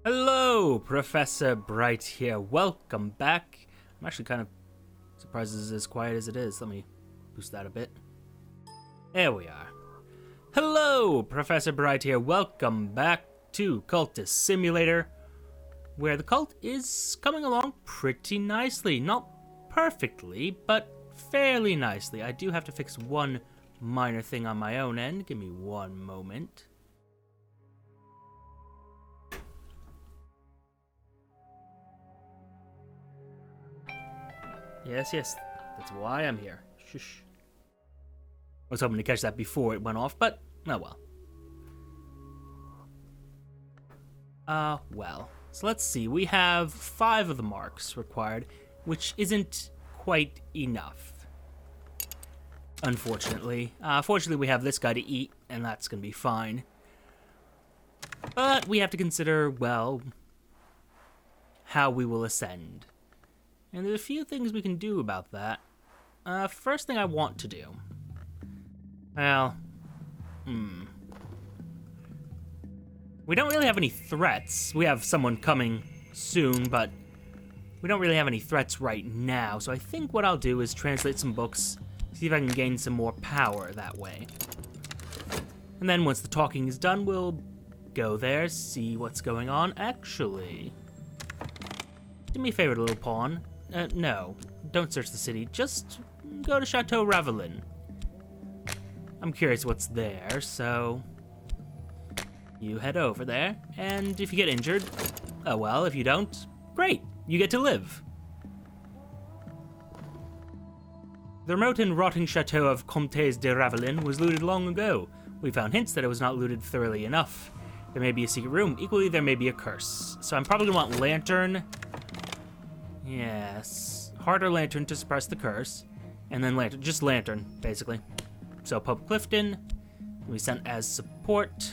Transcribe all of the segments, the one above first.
Hello, Professor Bright here. Welcome back. I'm actually kind of surprised this is as quiet as it is. Let me boost that a bit. There we are. Hello, Professor Bright here. Welcome back to Cultist Simulator, where the cult is coming along pretty nicely. Not perfectly, but fairly nicely. I do have to fix one minor thing on my own end. Give me one moment. Yes, that's why I'm here. Shush. I was hoping to catch that before it went off, but oh well. So let's see, we have 5 of the marks required, which isn't quite enough. Unfortunately. Fortunately, we have this guy to eat, and that's gonna be fine. But we have to consider, well, how we will ascend. And there's a few things we can do about that. First thing I want to do. Well, we don't really have any threats. We have someone coming soon, but we don't really have any threats right now. So I think what I'll do is translate some books, see if I can gain some more power that way. And then once the talking is done, we'll go there, see what's going on. Actually, do me a favor, little pawn. No, don't search the city. Just go to Chateau Ravelin. I'm curious what's there, so you head over there, and if you get injured, oh well, if you don't, great, you get to live. The remote and rotting chateau of Comtes de Ravelin was looted long ago. We found hints that it was not looted thoroughly enough. There may be a secret room. Equally, there may be a curse. So I'm probably gonna want Lantern. Yes. Harder Lantern to suppress the curse. And then Lantern. Just Lantern, basically. So Pope Clifton. We sent as support.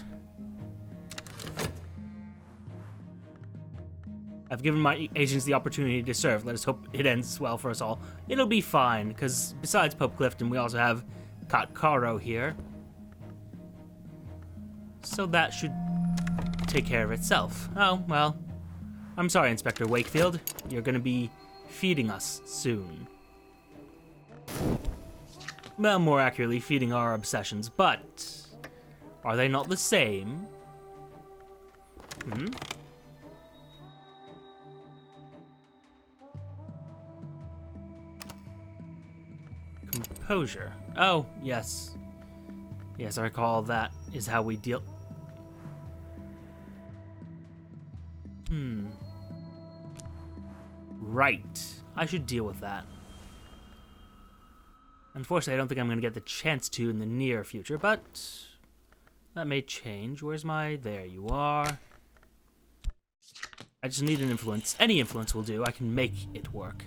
I've given my agents the opportunity to serve. Let us hope it ends well for us all. It'll be fine, because besides Pope Clifton, we also have Caro here. So that should take care of itself. Oh, well. I'm sorry, Inspector Wakefield. You're gonna be feeding us soon. Well, more accurately, feeding our obsessions, but are they not the same? Composure. Oh, yes. Yes, I recall that is how we deal... Right. I should deal with that. Unfortunately, I don't think I'm going to get the chance to in the near future, but that may change. Where's my... There you are. I just need an influence. Any influence will do. I can make it work.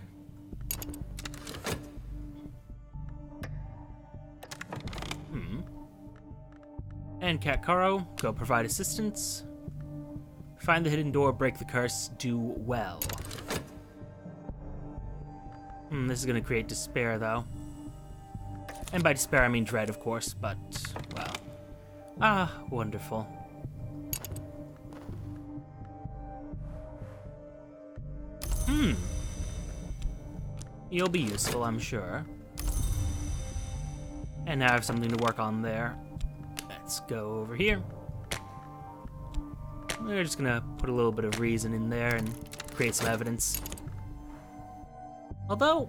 And Cat Caro, go provide assistance. Find the hidden door, break the curse, do well. This is gonna create despair, though. And by despair, I mean dread, of course, but, well. Ah, wonderful. You'll be useful, I'm sure. And now I have something to work on there. Let's go over here. We're just gonna put a little bit of reason in there and create some evidence. Although,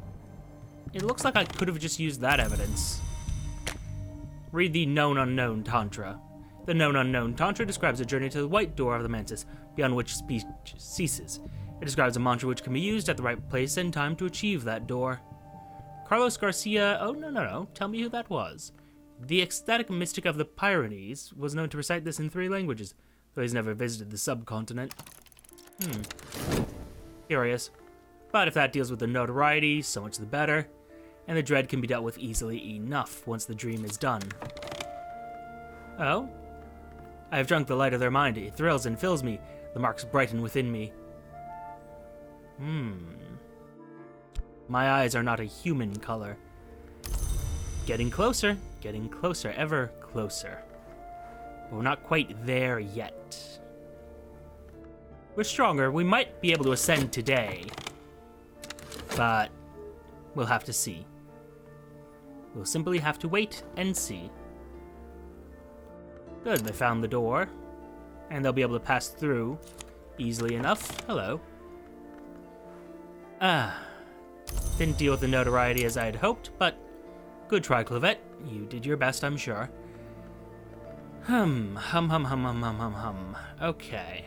it looks like I could have just used that evidence. Read the Known Unknown Tantra. The Known Unknown Tantra describes a journey to the white door of the Mansus, beyond which speech ceases. It describes a mantra which can be used at the right place and time to achieve that door. Carlos Garcia... Oh, no. Tell me who that was. The ecstatic mystic of the Pyrenees was known to recite this in 3 languages, though he's never visited the subcontinent. Curious. But if that deals with the notoriety, so much the better. And the dread can be dealt with easily enough once the dream is done. Oh? I have drunk the light of their mind. It thrills and fills me. The marks brighten within me. My eyes are not a human color. Getting closer, ever closer. But we're not quite there yet. We're stronger. We might be able to ascend today. But we'll have to see. We'll simply have to wait and see. Good, they found the door. And they'll be able to pass through easily enough. Hello. Didn't deal with the notoriety as I had hoped, but good try, Clavette. You did your best, I'm sure. Hum. Okay.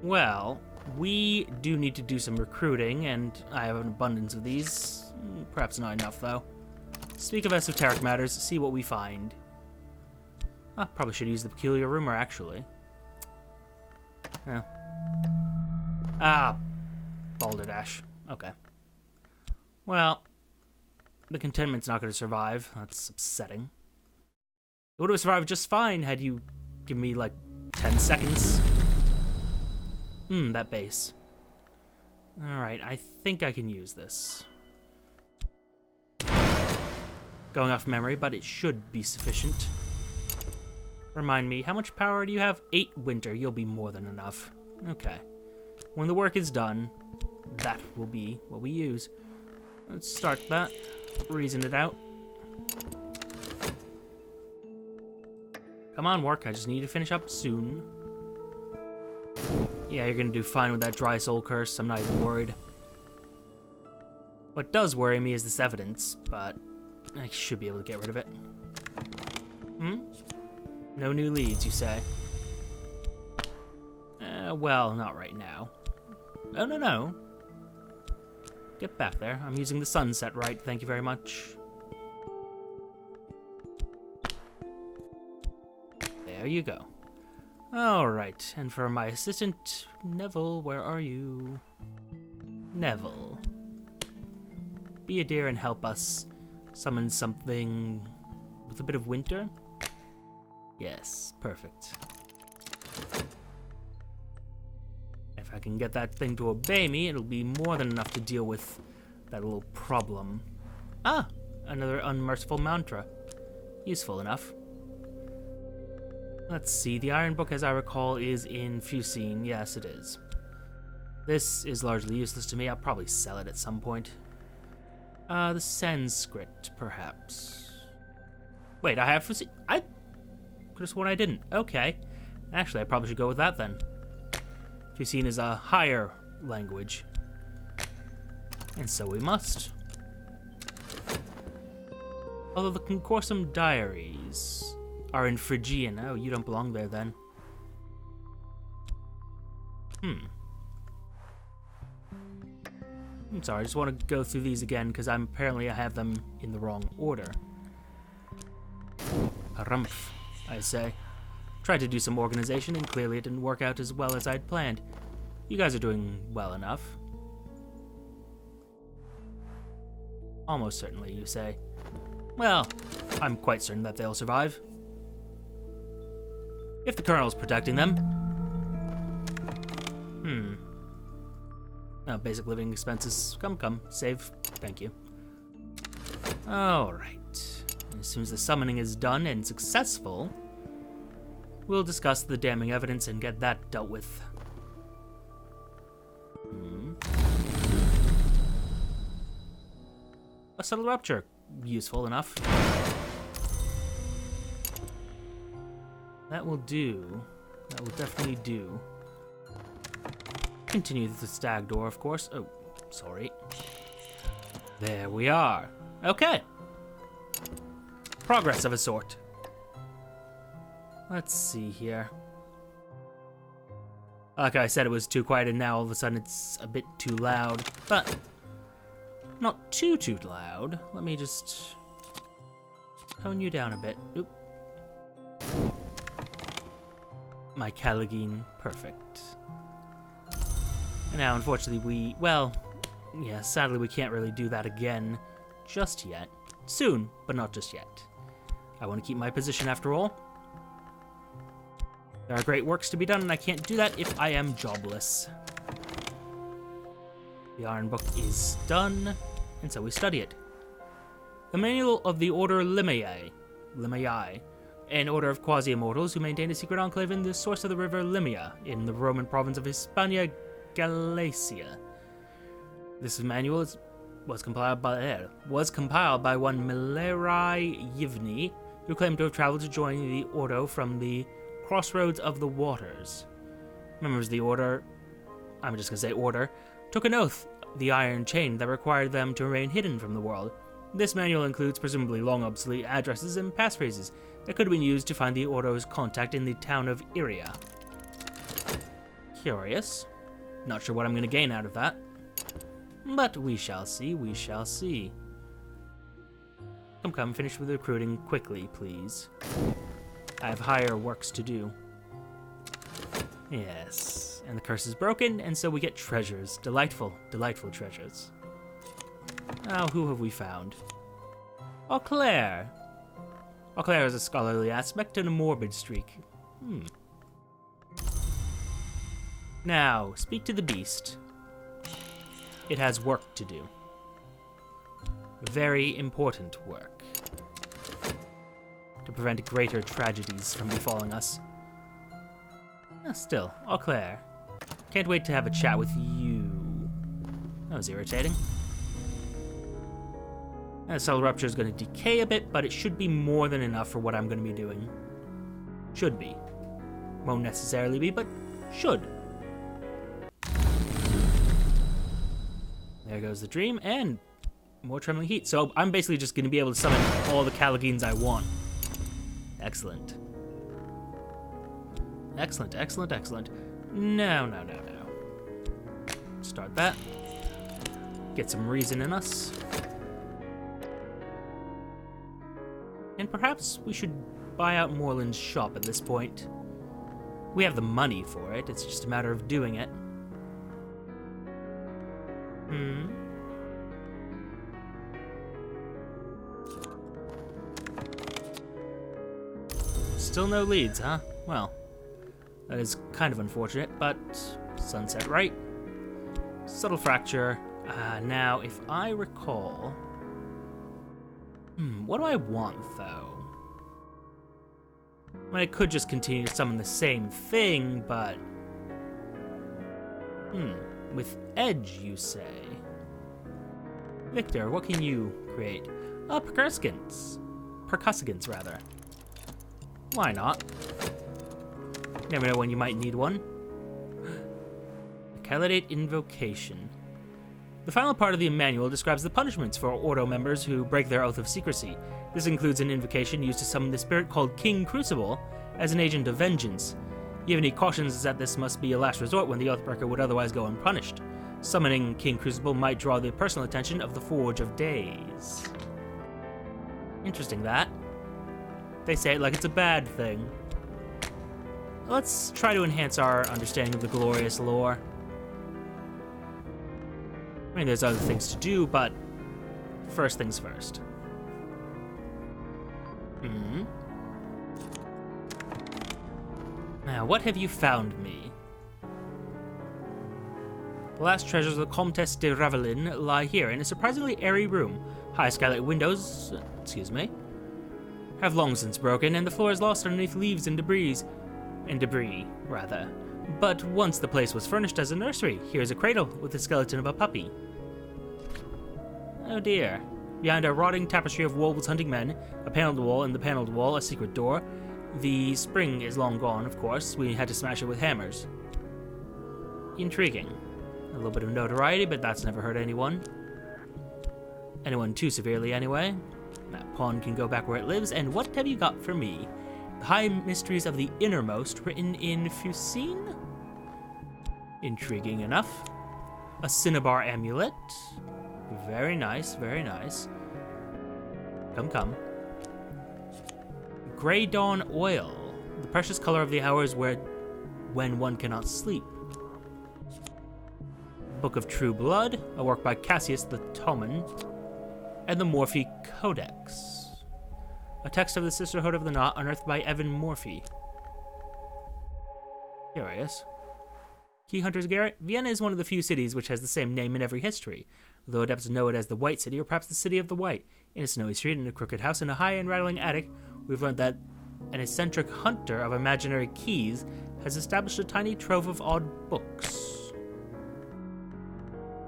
Well, we do need to do some recruiting, and I have an abundance of these. Perhaps not enough, though. Speak of esoteric matters, see what we find. Probably should use the peculiar rumor, actually. Balderdash. Okay. Well, the contentment's not going to survive. That's upsetting. It would have survived just fine had you given me, like, 10 seconds. That base. Alright, I think I can use this. Going off memory, but it should be sufficient. Remind me, how much power do you have? 8 winter. You'll be more than enough. Okay. When the work is done, that will be what we use. Let's start that. Reason it out. Come on, work. I just need to finish up soon. Yeah, you're gonna do fine with that dry soul curse. I'm not even worried. What does worry me is this evidence, but I should be able to get rid of it. No new leads, you say? Well, not right now. Oh, no. Get back there. I'm using the sunset right, thank you very much. There you go. Alright, and for my assistant, Neville, where are you? Neville. Be a dear and help us summon something with a bit of winter? Yes, perfect. If I can get that thing to obey me, it'll be more than enough to deal with that little problem. Another unmerciful mantra. Useful enough. Let's see, the Iron Book, as I recall, is in Fusine. Yes, it is. This is largely useless to me. I'll probably sell it at some point. The Sanskrit, perhaps. Wait, I have Fusine? I could have sworn I didn't. Okay. Actually, I probably should go with that then. Fusine is a higher language. And so we must. Although the Concorsum Diaries are in Phrygian. Oh, you don't belong there then. I'm sorry, I just want to go through these again because apparently I have them in the wrong order. Harumph, I say. Tried to do some organization and clearly it didn't work out as well as I'd planned. You guys are doing well enough. Almost certainly, you say. Well, I'm quite certain that they'll survive. If the Colonel's protecting them. Basic living expenses. Come, save. Thank you. Alright. As soon as the summoning is done and successful, we'll discuss the damning evidence and get that dealt with. A subtle rupture. Useful enough. That will do. That will definitely do. Continue the stag door, of course. Oh, sorry. There we are. Okay. Progress of a sort. Let's see here. Like I said, it was too quiet, and now all of a sudden it's a bit too loud. But not too loud. Let me just tone you down a bit. Oop. My Caligine, perfect. And now, unfortunately, sadly we can't really do that again just yet. Soon, but not just yet. I want to keep my position after all. There are great works to be done, and I can't do that if I am jobless. The Iron Book is done, and so we study it. The Manual of the Order Limei, an order of quasi-immortals who maintain a secret enclave in the source of the river Limia, in the Roman province of Hispania Galatia. This manual was compiled by one Milerai Yivni, who claimed to have traveled to join the Ordo from the crossroads of the waters. Members of the Order, I'm just going to say Order, took an oath, the Iron Chain, that required them to remain hidden from the world. This manual includes presumably long obsolete addresses and passphrases that could have been used to find the Ordo's contact in the town of Iria. Curious. Not sure what I'm going to gain out of that. But we shall see, we shall see. Come, finish with recruiting quickly, please. I have higher works to do. Yes, and the curse is broken, and so we get treasures. Delightful, delightful treasures. Now, who have we found? Eau Claire. Eau Claire has a scholarly aspect and a morbid streak. Now, speak to the beast. It has work to do. Very important work. To prevent greater tragedies from befalling us. Still, Eau Claire. Can't wait to have a chat with you. That was irritating. The cell rupture is going to decay a bit, but it should be more than enough for what I'm going to be doing. Should be. Won't necessarily be, but should. There goes the dream, and more trembling heat. So I'm basically just going to be able to summon all the Calagines I want. Excellent. Excellent, excellent, excellent. No. Start that. Get some reason in us. And perhaps we should buy out Moreland's shop at this point. We have the money for it, it's just a matter of doing it. Still no leads, huh? Well, that is kind of unfortunate, but sunset right. Subtle fracture. Now, if I recall... what do I want, though? I mean, I could just continue to summon the same thing, but... with edge, you say? Victor, what can you create? Percussivants, rather. Why not? Never know when you might need one. Candidate Invocation. The final part of the manual describes the punishments for Ordo members who break their oath of secrecy. This includes an invocation used to summon the spirit called King Crucible as an agent of vengeance. Yevgeny cautions that this must be a last resort when the Oathbreaker would otherwise go unpunished. Summoning King Crucible might draw the personal attention of the Forge of Days. Interesting, that. They say it like it's a bad thing. Let's try to enhance our understanding of the glorious lore. I mean, there's other things to do, but first things first. Now, what have you found me? The last treasures of the Comtesse de Ravelin lie here in a surprisingly airy room. High skylight windows, have long since broken, and the floor is lost underneath leaves and debris. But once the place was furnished as a nursery. Here's a cradle with the skeleton of a puppy. Oh dear. Behind a rotting tapestry of wolves hunting men, a paneled wall, and the paneled wall, a secret door. The spring is long gone, of course. We had to smash it with hammers. Intriguing. A little bit of notoriety, but that's never hurt anyone. Anyone too severely, anyway. That pawn can go back where it lives, and what have you got for me? The High Mysteries of the Innermost, written in Fusine? Intriguing enough. A Cinnabar amulet. Very nice, very nice. Come. Grey Dawn oil. The precious color of the hours when one cannot sleep. Book of True Blood, a work by Cassius the Toman. And the Morphe Codex. A text of the Sisterhood of the Knot unearthed by Evan Morphe. Curious. Key Hunters Garrett. Vienna is one of the few cities which has the same name in every history, though adepts know it as the White City or perhaps the City of the White. In a snowy street, in a crooked house, in a high and rattling attic, we've learned that an eccentric hunter of imaginary keys has established a tiny trove of odd books.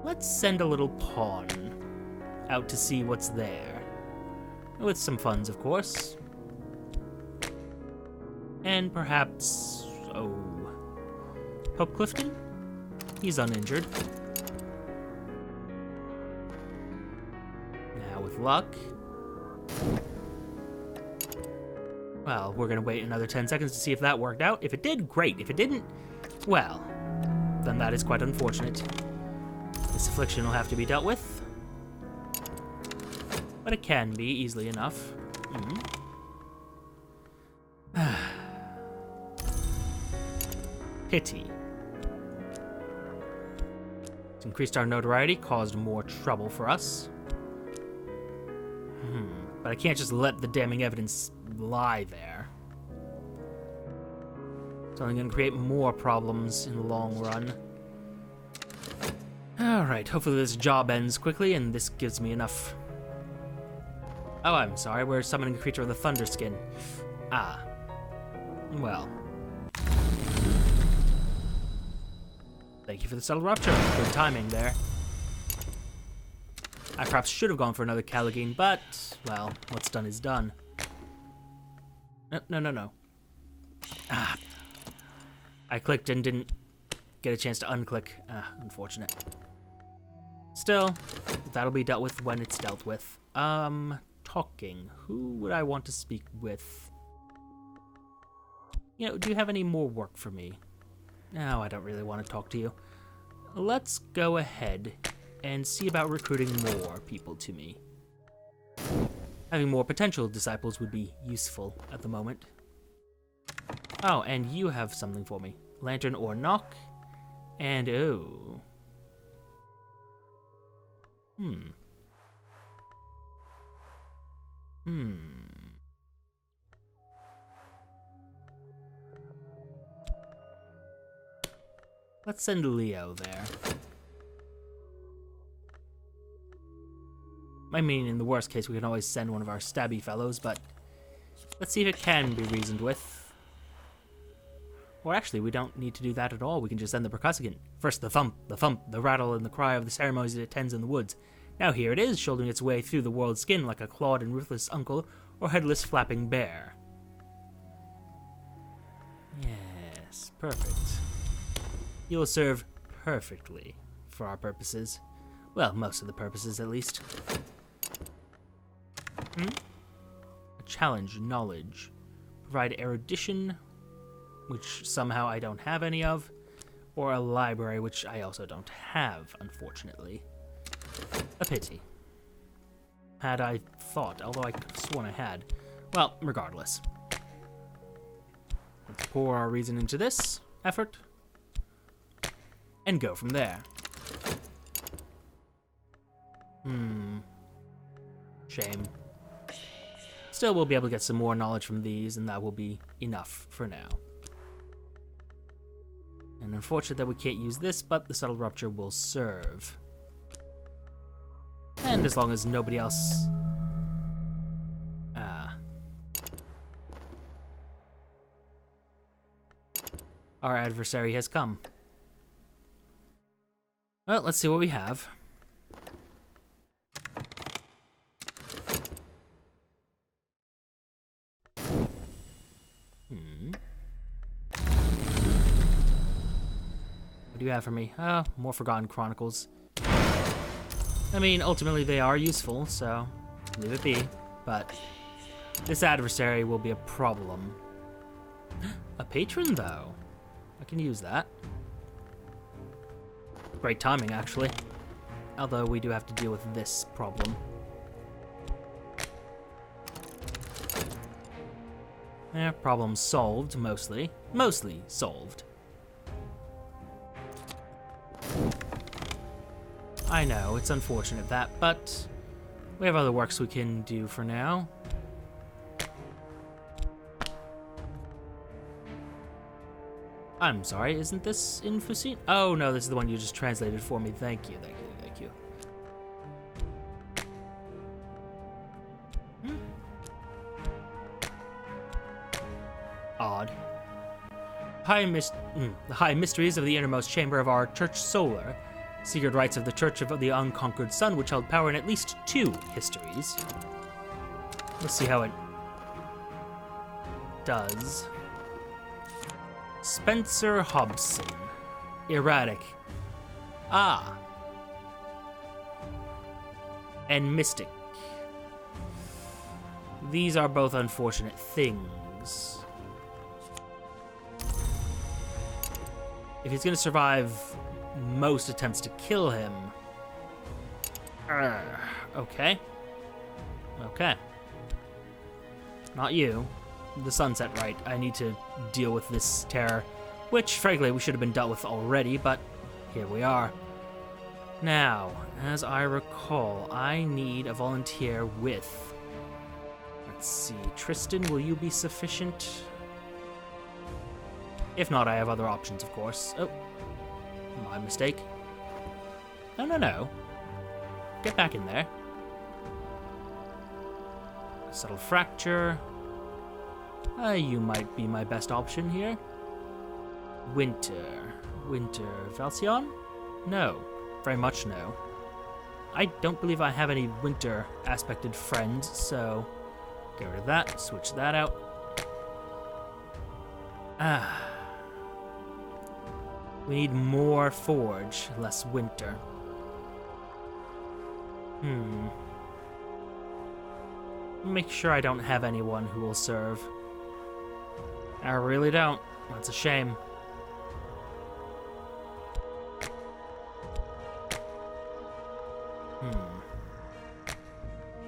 Let's send a little pawn out to see what's there. With some funds, of course. And perhaps... oh... Pope Clifton? He's uninjured. Now with luck... well, we're gonna wait another 10 seconds to see if that worked out. If it did, great. If it didn't, well, then that is quite unfortunate. This affliction will have to be dealt with. But it can be, easily enough. Pity. It's increased our notoriety, caused more trouble for us. But I can't just let the damning evidence lie there. It's only going to create more problems in the long run. Alright, hopefully this job ends quickly and this gives me enough... oh, I'm sorry, we're summoning a creature with a thunder skin. Ah. Well. Thank you for the subtle rupture. Good timing there. I perhaps should have gone for another Callagine, but, well, what's done is done. No. Ah. I clicked and didn't get a chance to unclick. Ah, unfortunate. Still, that'll be dealt with when it's dealt with. Talking. Who would I want to speak with? You know, do you have any more work for me? No, I don't really want to talk to you. Let's go ahead and see about recruiting more people to me. Having more potential disciples would be useful at the moment. Oh, and you have something for me. Lantern or knock. And oh. Let's send Leo there. I mean, in the worst case, we can always send one of our stabby fellows, but let's see if it can be reasoned with. Or actually, we don't need to do that at all. We can just send the percussive. First the thump, the rattle, and the cry of the ceremonies it attends in the woods. Now here it is, shouldering its way through the world's skin like a clawed and ruthless uncle or headless flapping bear. Yes, perfect. You will serve perfectly for our purposes. Well, most of the purposes, at least. A challenge, knowledge. Provide erudition, which somehow I don't have any of. Or a library, which I also don't have, unfortunately. A pity. Had I thought, although I could have sworn I had. Well, regardless. Let's pour our reason into this effort. And go from there. Shame. Still, we'll be able to get some more knowledge from these, and that will be enough for now. And unfortunate that we can't use this, but the subtle rupture will serve. And as long as nobody else... our adversary has come. Well, let's see what we have. What do you have for me? More Forgotten Chronicles. I mean, ultimately they are useful, so leave it be. But this adversary will be a problem. A patron, though. I can use that. Great timing, actually. Although we do have to deal with this problem. Problem solved, mostly. Mostly solved. I know, it's unfortunate that, but we have other works we can do for now. I'm sorry, isn't this in Fascination? Oh no, this is the one you just translated for me. Thank you, thank you, thank you. The high mysteries of the innermost chamber of our Church Solar, secret rites of the Church of the Unconquered Sun, which held power in at least 2 histories. Let's see how it does. Spencer Hobson. Erratic. Ah. And Mystic. These are both unfortunate things. If he's gonna survive most attempts to kill him... okay. Okay. Not you. The Sunset Rite. I need to deal with this terror, which, frankly, we should have been dealt with already, but here we are. Now, as I recall, I need a volunteer with... Let's see, Tristan, will you be sufficient? If not, I have other options, of course. Oh, my mistake. No. Get back in there. Subtle fracture. You might be my best option here. Winter. Valcion? No. Very much no. I don't believe I have any winter aspected friends, so get rid of that, switch that out. We need more forge, less winter. Make sure I don't have anyone who will serve. I really don't. That's a shame.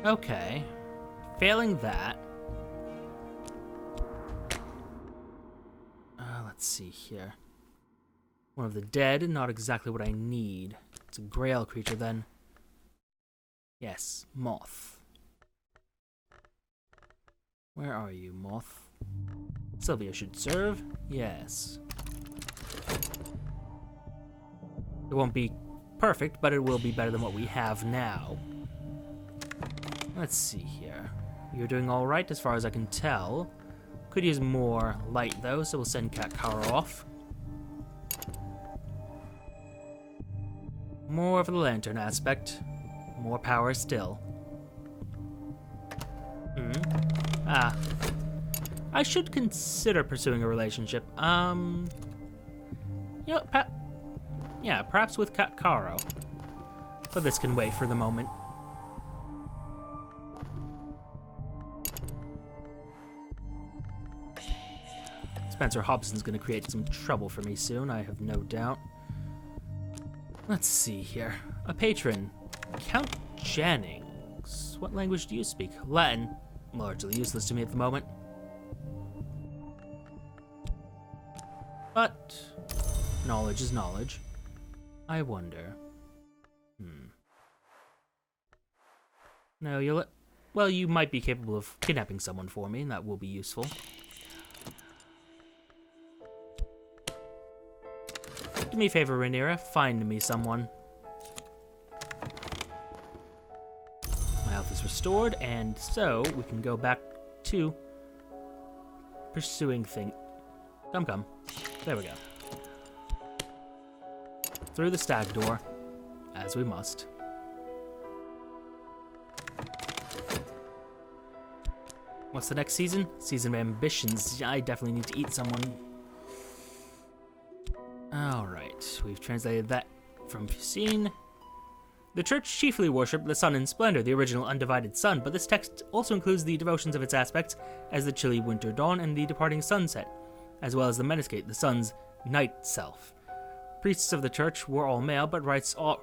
Okay. Failing that... let's see here. One of the dead, not exactly what I need. It's a grail creature then. Yes, Moth. Where are you, Moth? Sylvia should serve. Yes. It won't be perfect, but it will be better than what we have now. Let's see here. You're doing alright as far as I can tell. Could use more light though, so we'll send Katkara off. More of the lantern aspect. More power still. I should consider pursuing a relationship. You know, perhaps with Katkaro. But this can wait for the moment. Spencer Hobson's gonna create some trouble for me soon, I have no doubt. Let's see here. A patron. Count Jennings. What language do you speak? Latin. Largely useless to me at the moment. But knowledge is knowledge. I wonder. No, well, you might be capable of kidnapping someone for me, and that will be useful. Do me a favor, Rhaenyra. Find me someone. My health is restored, and so we can go back to pursuing things. Come. There we go. Through the stag door, as we must. What's the next season? Season of ambitions. I definitely need to eat someone. Alright, we've translated that from Fusine. The church chiefly worshipped the sun in splendor, the original undivided sun, but this text also includes the devotions of its aspects as the chilly winter dawn and the departing sunset, as well as the Menascate, the sun's night self. Priests of the church were all male, but rites are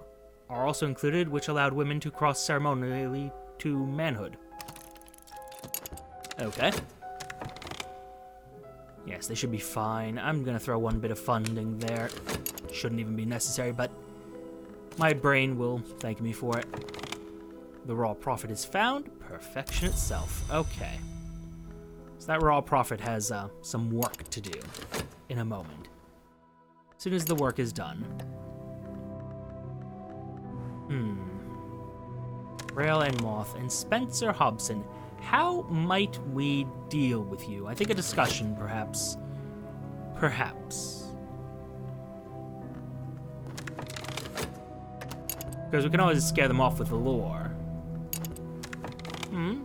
also included, which allowed women to cross ceremonially to manhood. Okay. Yes, they should be fine. I'm gonna throw one bit of funding there. Shouldn't even be necessary, but my brain will thank me for it. The raw profit is found. Perfection itself. Okay. So that raw profit has some work to do in a moment. As soon as the work is done. Rail and Moth and Spencer Hobson. How might we deal with you? I think a discussion, perhaps. Perhaps. Because we can always scare them off with the lore. Hmm?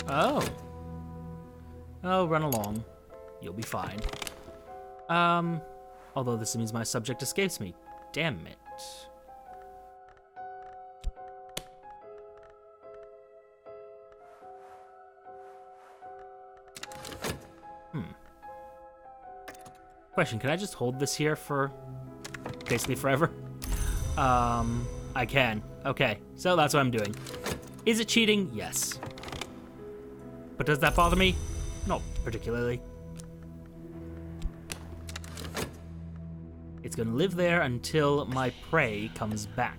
Oh. Oh, run along. You'll be fine. Although this means my subject escapes me. Damn it. Question, can I just hold this here for basically forever? I can. Okay, so that's what I'm doing. Is it cheating? Yes. But does that bother me? Not particularly. It's gonna live there until my prey comes back.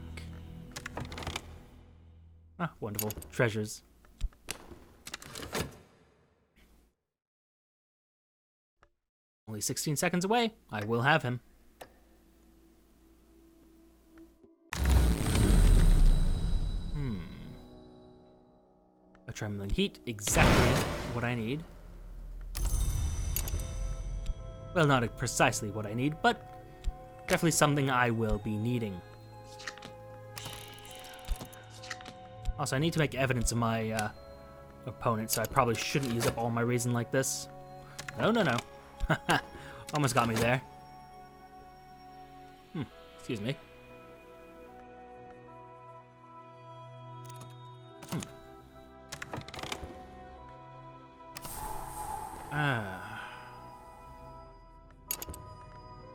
Ah, wonderful. Treasures. Only 16 seconds away. I will have him. A trembling heat, exactly what I need. Well, not precisely what I need, but definitely something I will be needing. Also, I need to make evidence of my opponent, so I probably shouldn't use up all my reason like this. No, no, no. Almost got me there. Excuse me.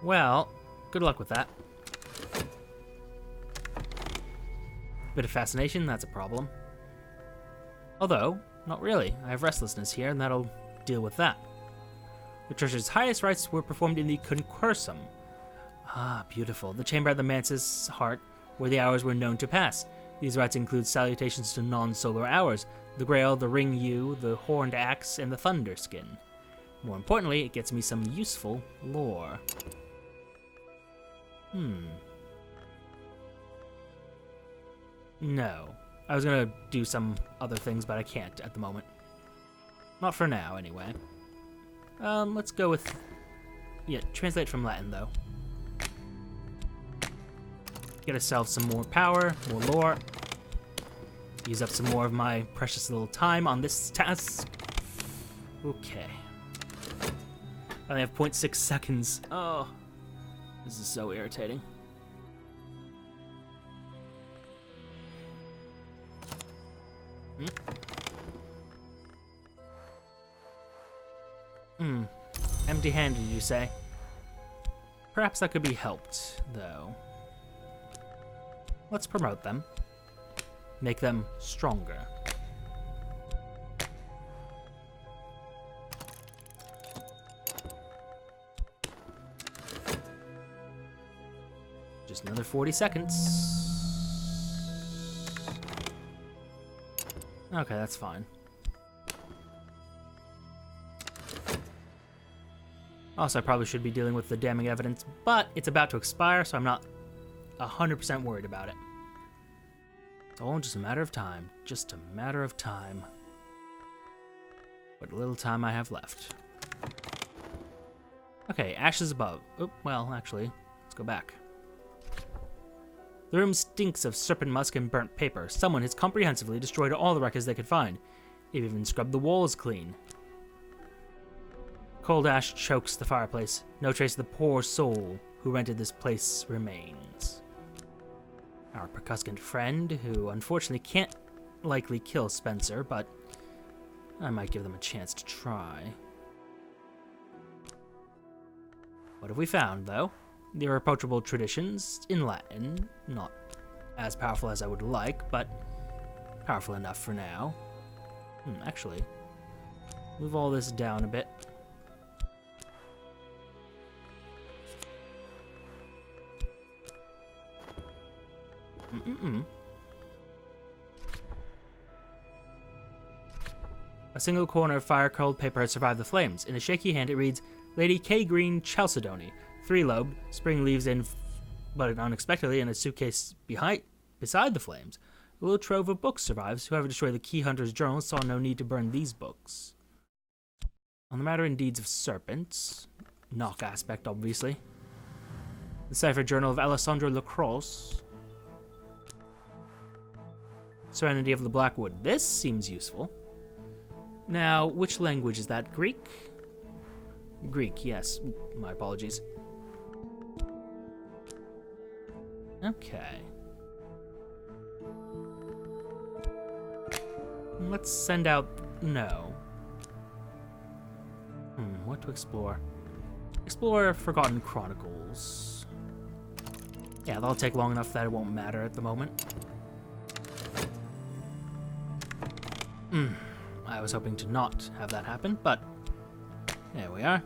Well, good luck with that. Bit of fascination, that's a problem. Although, not really. I have restlessness here, and that'll deal with that. The treasure's highest rites were performed in the concursum. Ah, beautiful. The chamber at the Mansus heart, where the hours were known to pass. These rites include salutations to non-solar hours, the Grail, the Ring Yew, the Horned Axe, and the Thunder Skin. More importantly, it gets me some useful lore. No. I was gonna do some other things, but I can't at the moment. Not for now, anyway. Let's go with... Yeah, translate from Latin, though. Get ourselves some more power, more lore. Use up some more of my precious little time on this task. Okay. I only have 0.6 seconds. Oh, this is so irritating. Empty-handed, you say? Perhaps that could be helped, though. Let's promote them. Make them stronger. Just another 40 seconds. Okay, that's fine. Also, I probably should be dealing with the damning evidence, but it's about to expire, so I'm not 100% worried about it. It's all just a matter of time. Just a matter of time. What little time I have left. Okay, ashes above. Oh, well, actually, let's go back. The room stinks of serpent musk and burnt paper. Someone has comprehensively destroyed all the records they could find. They've even scrubbed the walls clean. Cold ash chokes the fireplace. No trace of the poor soul who rented this place remains. Our percusscant friend, who unfortunately can't likely kill Spencer, but I might give them a chance to try. What have we found, though? The irreproachable traditions in Latin. Not as powerful as I would like, but powerful enough for now. Actually, move all this down a bit. A single corner of fire-curled paper has survived the flames. In a shaky hand, it reads, Lady K. Green Chalcedony, 3-lobed, spring leaves in, but unexpectedly in a suitcase beside the flames. A little trove of books survives. Whoever destroyed the Key Hunter's journal saw no need to burn these books. On the matter and deeds of serpents, knock aspect, obviously. The Cipher Journal of Alessandro Lacrosse. Serenity of the Blackwood. This seems useful. Now, which language is that? Greek? Greek, yes. My apologies. Okay. Let's send out... No. What to explore? Explore Forgotten Chronicles. Yeah, that'll take long enough that it won't matter at the moment. I was hoping to not have that happen, but there we are.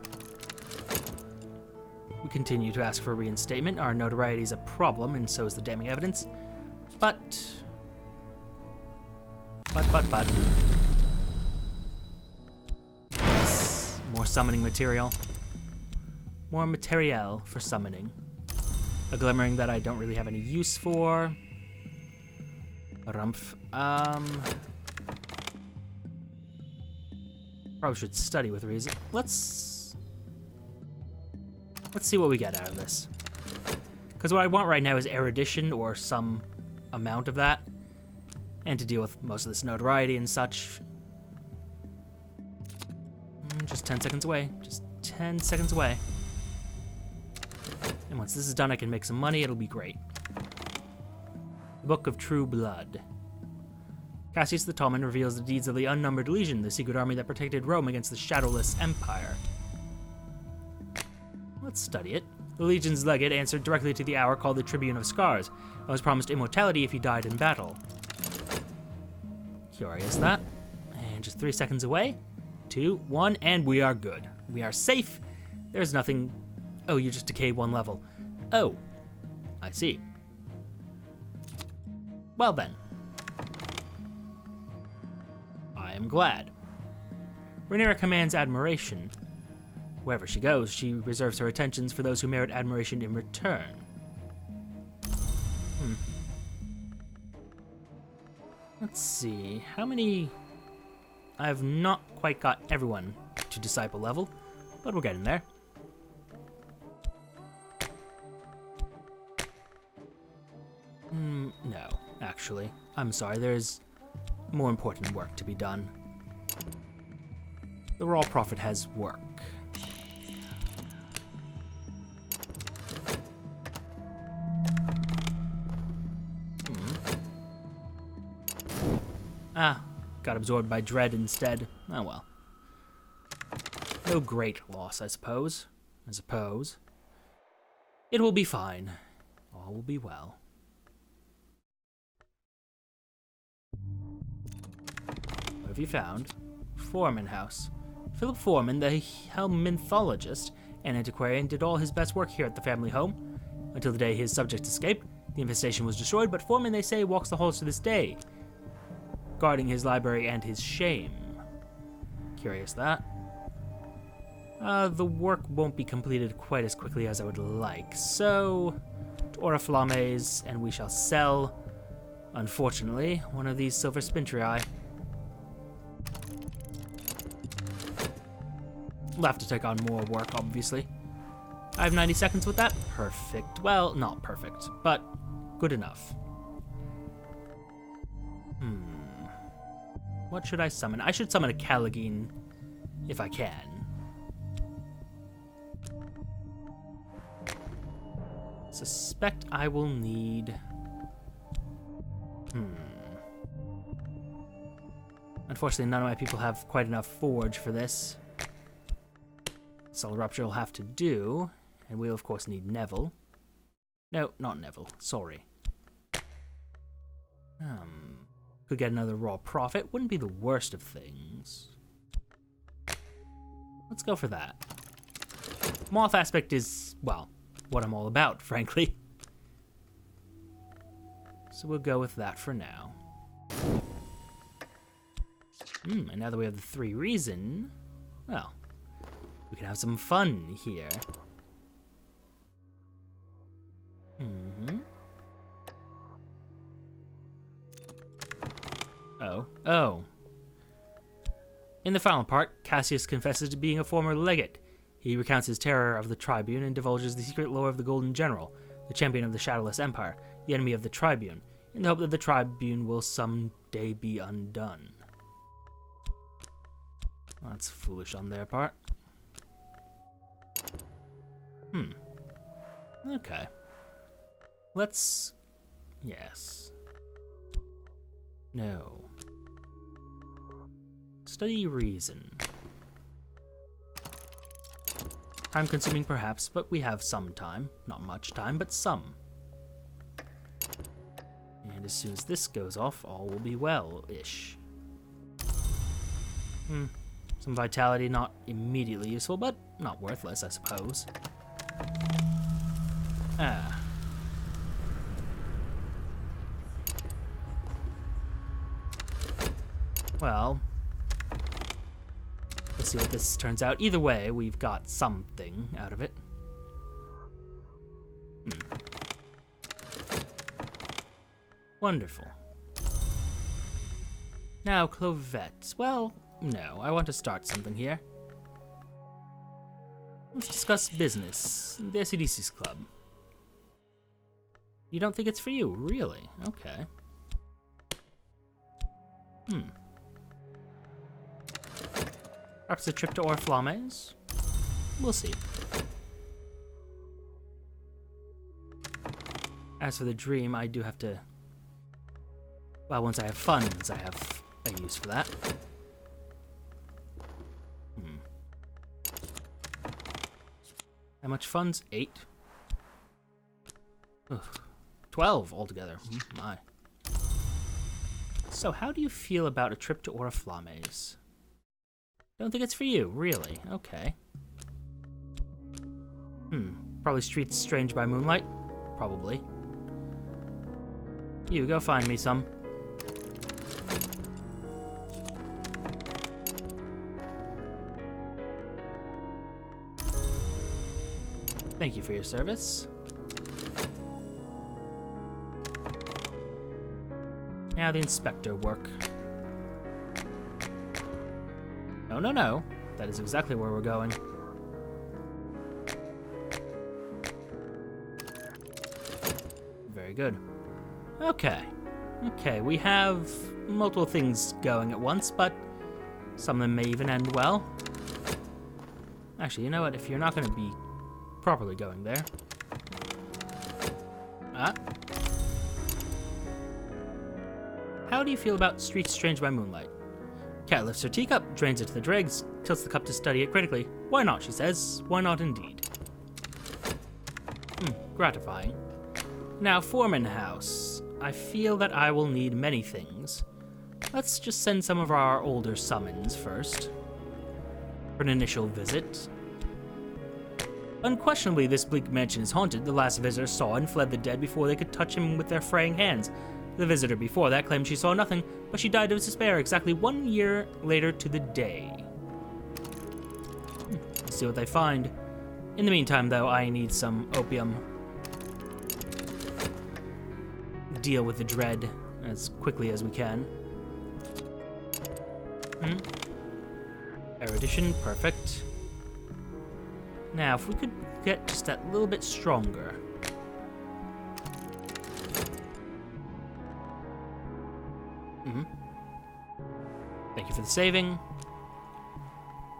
We continue to ask for reinstatement. Our notoriety is a problem, and so is the damning evidence. But... Yes, more summoning material. More materiel for summoning. A glimmering that I don't really have any use for. Rumpf. Probably should study with reason. Let's see what we get out of this. Because what I want right now is erudition or some amount of that. And to deal with most of this notoriety and such. Just 10 seconds away. Just 10 seconds away. And once this is done, I can make some money. It'll be great. The Book of True Blood. Cassius the Tallman reveals the deeds of the Unnumbered Legion, the secret army that protected Rome against the Shadowless Empire. Let's study it. The Legion's legate answered directly to the hour called the Tribune of Scars, and was promised immortality if he died in battle. Curious that. And just 3 seconds away. 2, 1, and we are good. We are safe. There's nothing... Oh, you just decay 1 level. Oh, I see. Well then. I am glad. Rhaenyra commands admiration. Wherever she goes, she reserves her attentions for those who merit admiration in return. Let's see, how many... I have not quite got everyone to disciple level, but we're getting there. No, actually. I'm sorry, there's more important work to be done. The Raw Prophet has work. Got absorbed by dread instead. Oh well. No great loss, I suppose. It will be fine. All will be well. What have you found? Foreman House. Philip Foreman, the helminthologist and antiquarian, did all his best work here at the family home. Until the day his subjects escaped, the infestation was destroyed, but Foreman, they say, walks the halls to this day, guarding his library and his shame. Curious that. The work won't be completed quite as quickly as I would like, so to Oriflammes, and we shall sell, unfortunately, one of these silver spintriae. We'll have to take on more work, obviously. I have 90 seconds with that. Perfect. Well, not perfect, but good enough. What should I summon? I should summon a Callagine, if I can. Suspect I will need... Unfortunately, none of my people have quite enough forge for this. Soul Rupture will have to do, and we'll of course need Neville. No, not Neville, sorry. Could get another Raw Prophet, wouldn't be the worst of things. Let's go for that. Moth aspect is, well, what I'm all about, frankly. So we'll go with that for now. And now that we have the 3 reason, well, we can have some fun here. Oh. In the final part, Cassius confesses to being a former legate. He recounts his terror of the Tribune and divulges the secret lore of the Golden General, the champion of the Shadowless Empire, the enemy of the Tribune, in the hope that the Tribune will someday be undone. That's foolish on their part. Okay. Let's... Yes. No. Study reason. Time-consuming perhaps, but we have some time. Not much time, but some. And as soon as this goes off, all will be well-ish. Some vitality, not immediately useful, but not worthless, I suppose. Well, let's see what this turns out. Either way, we've got something out of it. Wonderful. Now, Clovette. Well, no, I want to start something here. Let's discuss business. The SEDC's club. You don't think it's for you? Really? Okay. Perhaps a trip to Orflammes? We'll see. As for the dream, I do have to... Well, once I have funds, I have a use for that. How much funds? 8? Ugh. 12 altogether. My. So, how do you feel about a trip to Orflammes? Don't think it's for you, really. Okay. Probably streets strange by moonlight? Probably. You, go find me some. Thank you for your service. Now the inspector work. No, no, no. That is exactly where we're going. Very good. Okay. Okay, we have multiple things going at once, but some of them may even end well. Actually, you know what? If you're not going to be properly going there. How do you feel about Streets Strange by Moonlight? Cat lifts her teacup, drains it to the dregs, tilts the cup to study it critically. Why not, she says. Why not indeed? Gratifying. Now, Foreman House. I feel that I will need many things. Let's just send some of our older summons first. For an initial visit. Unquestionably, this bleak mansion is haunted. The last visitor saw and fled the dead before they could touch him with their fraying hands. The visitor before that claimed she saw nothing, but she died of despair exactly 1 year later to the day. Let's see what they find. In the meantime, though, I need some opium. Deal with the dread as quickly as we can. Erudition, perfect. Now, if we could get just that little bit stronger. Thank you for the saving.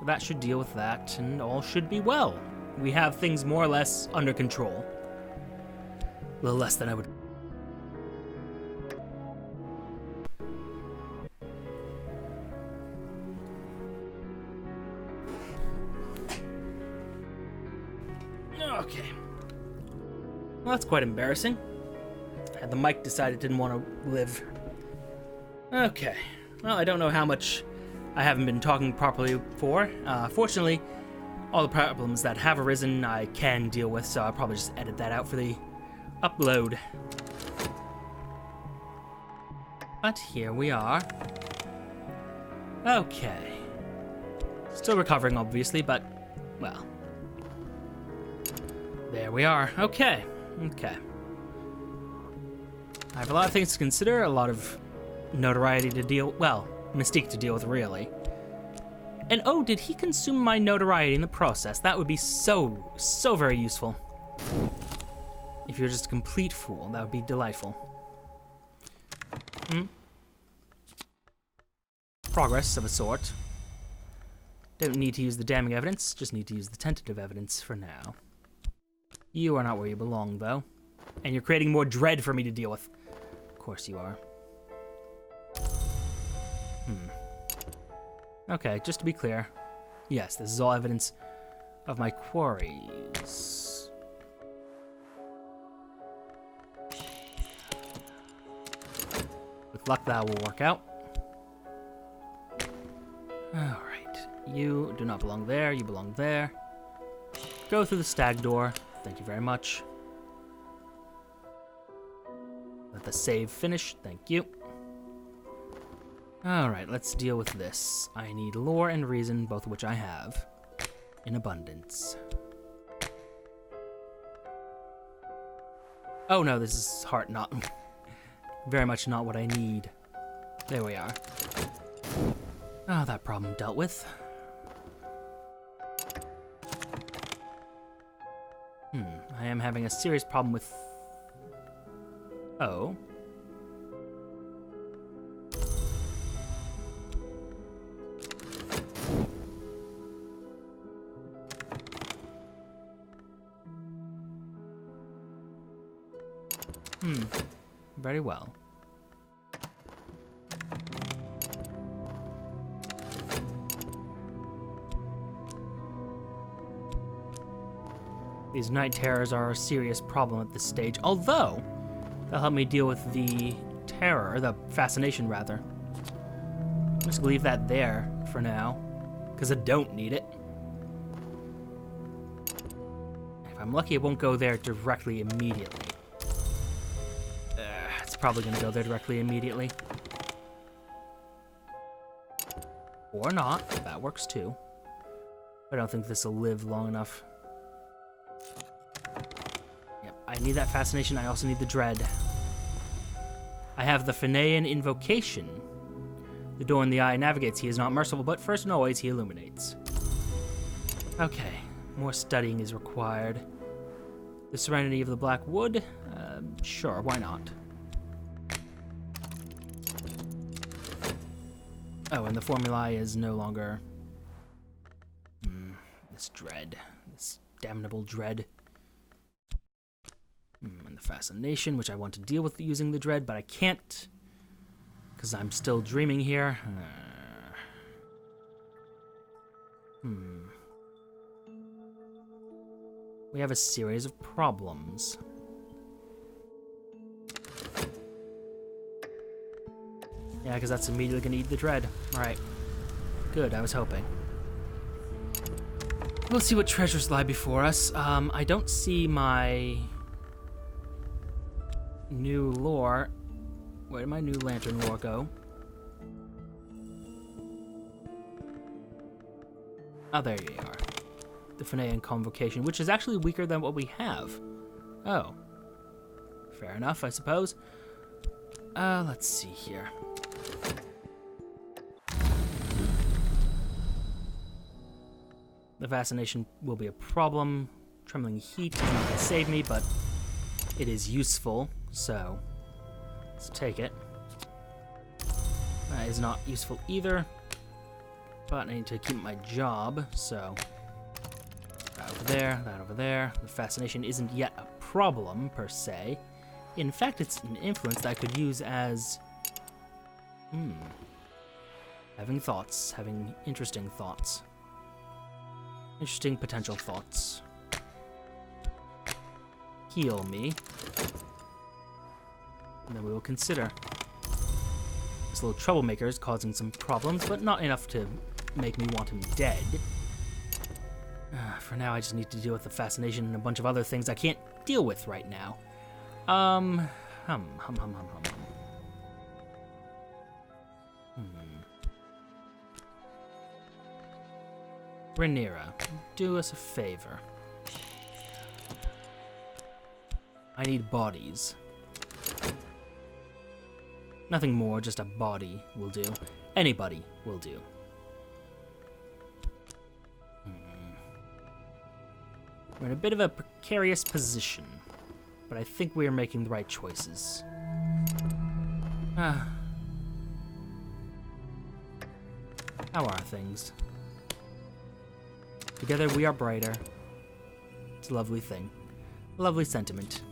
But that should deal with that, and all should be well. We have things more or less under control. A little less than I would... Okay. Well, that's quite embarrassing. Had the mic decided it didn't want to live. Okay. Well, I don't know how much I haven't been talking properly for. Fortunately, all the problems that have arisen I can deal with, so I'll probably just edit that out for the upload. But here we are. Okay. Still recovering, obviously, but, well... There we are. Okay. Okay. I have a lot of things to consider, a lot of notoriety to deal... Well, mystique to deal with, really. And oh, did he consume my notoriety in the process? That would be so very useful. If you're just a complete fool, that would be delightful. Progress of a sort. Don't need to use the damning evidence, just need to use the tentative evidence for now. You are not where you belong, though. And you're creating more dread for me to deal with. Of course you are. Okay, just to be clear. Yes, this is all evidence of my quarries. With luck, that will work out. Alright. You do not belong there, you belong there. Go through the stag door. Thank you very much. Let the save finish. Thank you. Alright, let's deal with this. I need lore and reason, both of which I have, in abundance. Oh no, this is heart not... very much not what I need. There we are. Oh, that problem dealt with. I am having a serious problem with... Oh. Very well. These night terrors are a serious problem at this stage, although they'll help me deal with the terror, the fascination rather. Just leave that there for now, because I don't need it. If I'm lucky, it won't go there directly immediately. It's probably going to go there directly immediately. Or not, that works too. I don't think this will live long enough. I need that fascination, I also need the dread. I have the Fainean invocation. The door in the eye navigates. He is not merciful, but first and always he illuminates. Okay, more studying is required. The serenity of the Black Wood? Sure, why not? Oh, and the formulae is no longer... this dread. This damnable dread. And the fascination, which I want to deal with using the dread, but I can't. Because I'm still dreaming here. We have a series of problems. Yeah, because that's immediately going to eat the dread. Alright. Good, I was hoping. We'll see what treasures lie before us. I don't see my new lore. Where did my new lantern lore go? Oh, there you are. The Fainean Convocation, which is actually weaker than what we have. Oh. Fair enough, I suppose. Let's see here. The fascination will be a problem. Trembling heat is not going to save me, but it is useful, so let's take it. That is not useful either, but I need to keep my job, so that over there, that over there. The fascination isn't yet a problem, per se. In fact, it's an influence that I could use as... having thoughts, having interesting thoughts. Interesting potential thoughts. Heal me. And then we will consider. This little troublemaker is causing some problems, but not enough to make me want him dead. For now, I just need to deal with the fascination and a bunch of other things I can't deal with right now. Rhaenyra, do us a favor. I need bodies. Nothing more, just a body will do. Anybody will do. We're in a bit of a precarious position, but I think we are making the right choices. How are things? Together we are brighter. It's a lovely thing. A lovely sentiment.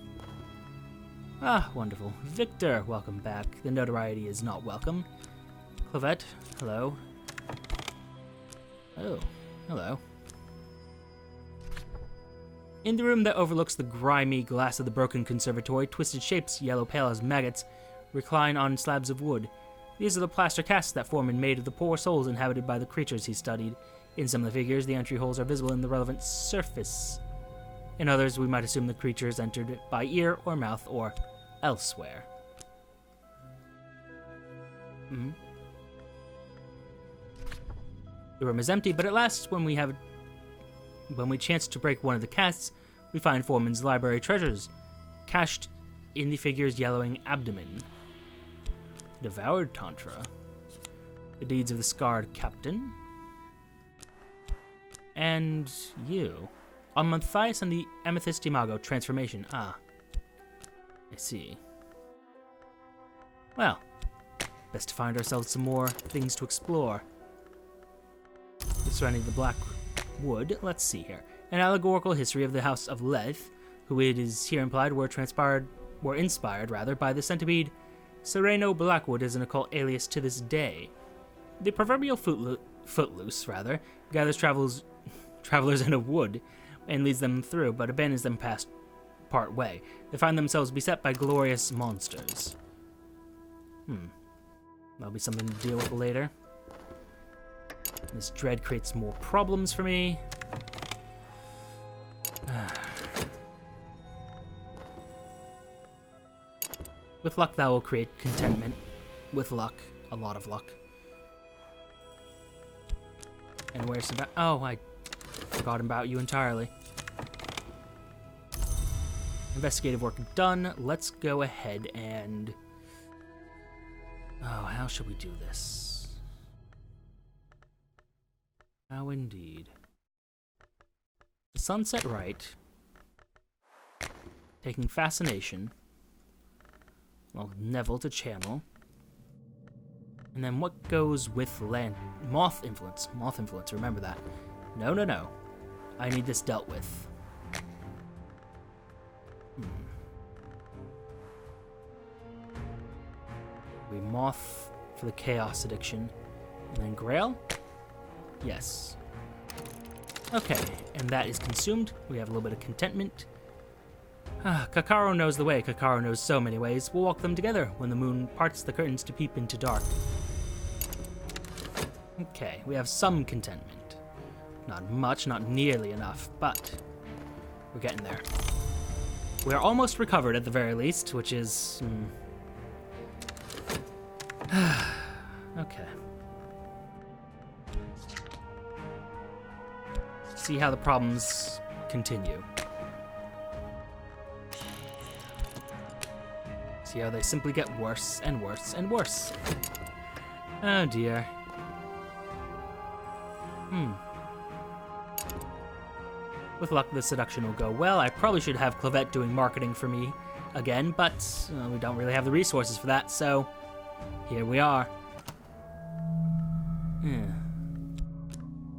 Wonderful. Victor, welcome back. The notoriety is not welcome. Clavette, hello. Oh, hello. In the room that overlooks the grimy glass of the broken conservatory, twisted shapes, yellow pale as maggots, recline on slabs of wood. These are the plaster casts that Foreman made of the poor souls inhabited by the creatures he studied. In some of the figures, the entry holes are visible in the relevant surface. In others, we might assume the creatures entered by ear or mouth or elsewhere. The room is empty, but at last, when we chance to break one of the casts, we find Foreman's library treasures, cached in the figure's yellowing abdomen. Devoured Tantra. The deeds of the scarred captain. And you. On Matthias and the Amethyst Imago transformation. I see. Well, best to find ourselves some more things to explore. Surrounding the Black Wood, let's see here. An allegorical history of the House of Leth, who it is here implied were inspired by the centipede. Sereno Blackwood is an occult alias to this day. The proverbial footloose, gathers travelers in a wood and leads them through, but abandons them past part way. They find themselves beset by glorious monsters. That'll be something to deal with later. This dread creates more problems for me. With luck, that will create contentment. With luck. A lot of luck. And where's the... Oh, I forgot about you entirely. Investigative work done. Let's go ahead and... Oh, how should we do this? How indeed. The sunset right. Taking fascination. Well, Neville to channel. And then what goes with land? Moth influence. Moth influence, remember that. No. I need this dealt with. We moth for the chaos addiction. And then Grail? Yes. Okay, and that is consumed. We have a little bit of contentment. Kakaro knows the way. Kakaro knows so many ways. We'll walk them together when the moon parts the curtains to peep into dark. Okay, we have some contentment. Not much, not nearly enough, but we're getting there. We're almost recovered at the very least, which is... Okay. See how the problems continue. See how they simply get worse and worse and worse. Oh dear. With luck, the seduction will go well. I probably should have Clavette doing marketing for me again, but we don't really have the resources for that, so here we are.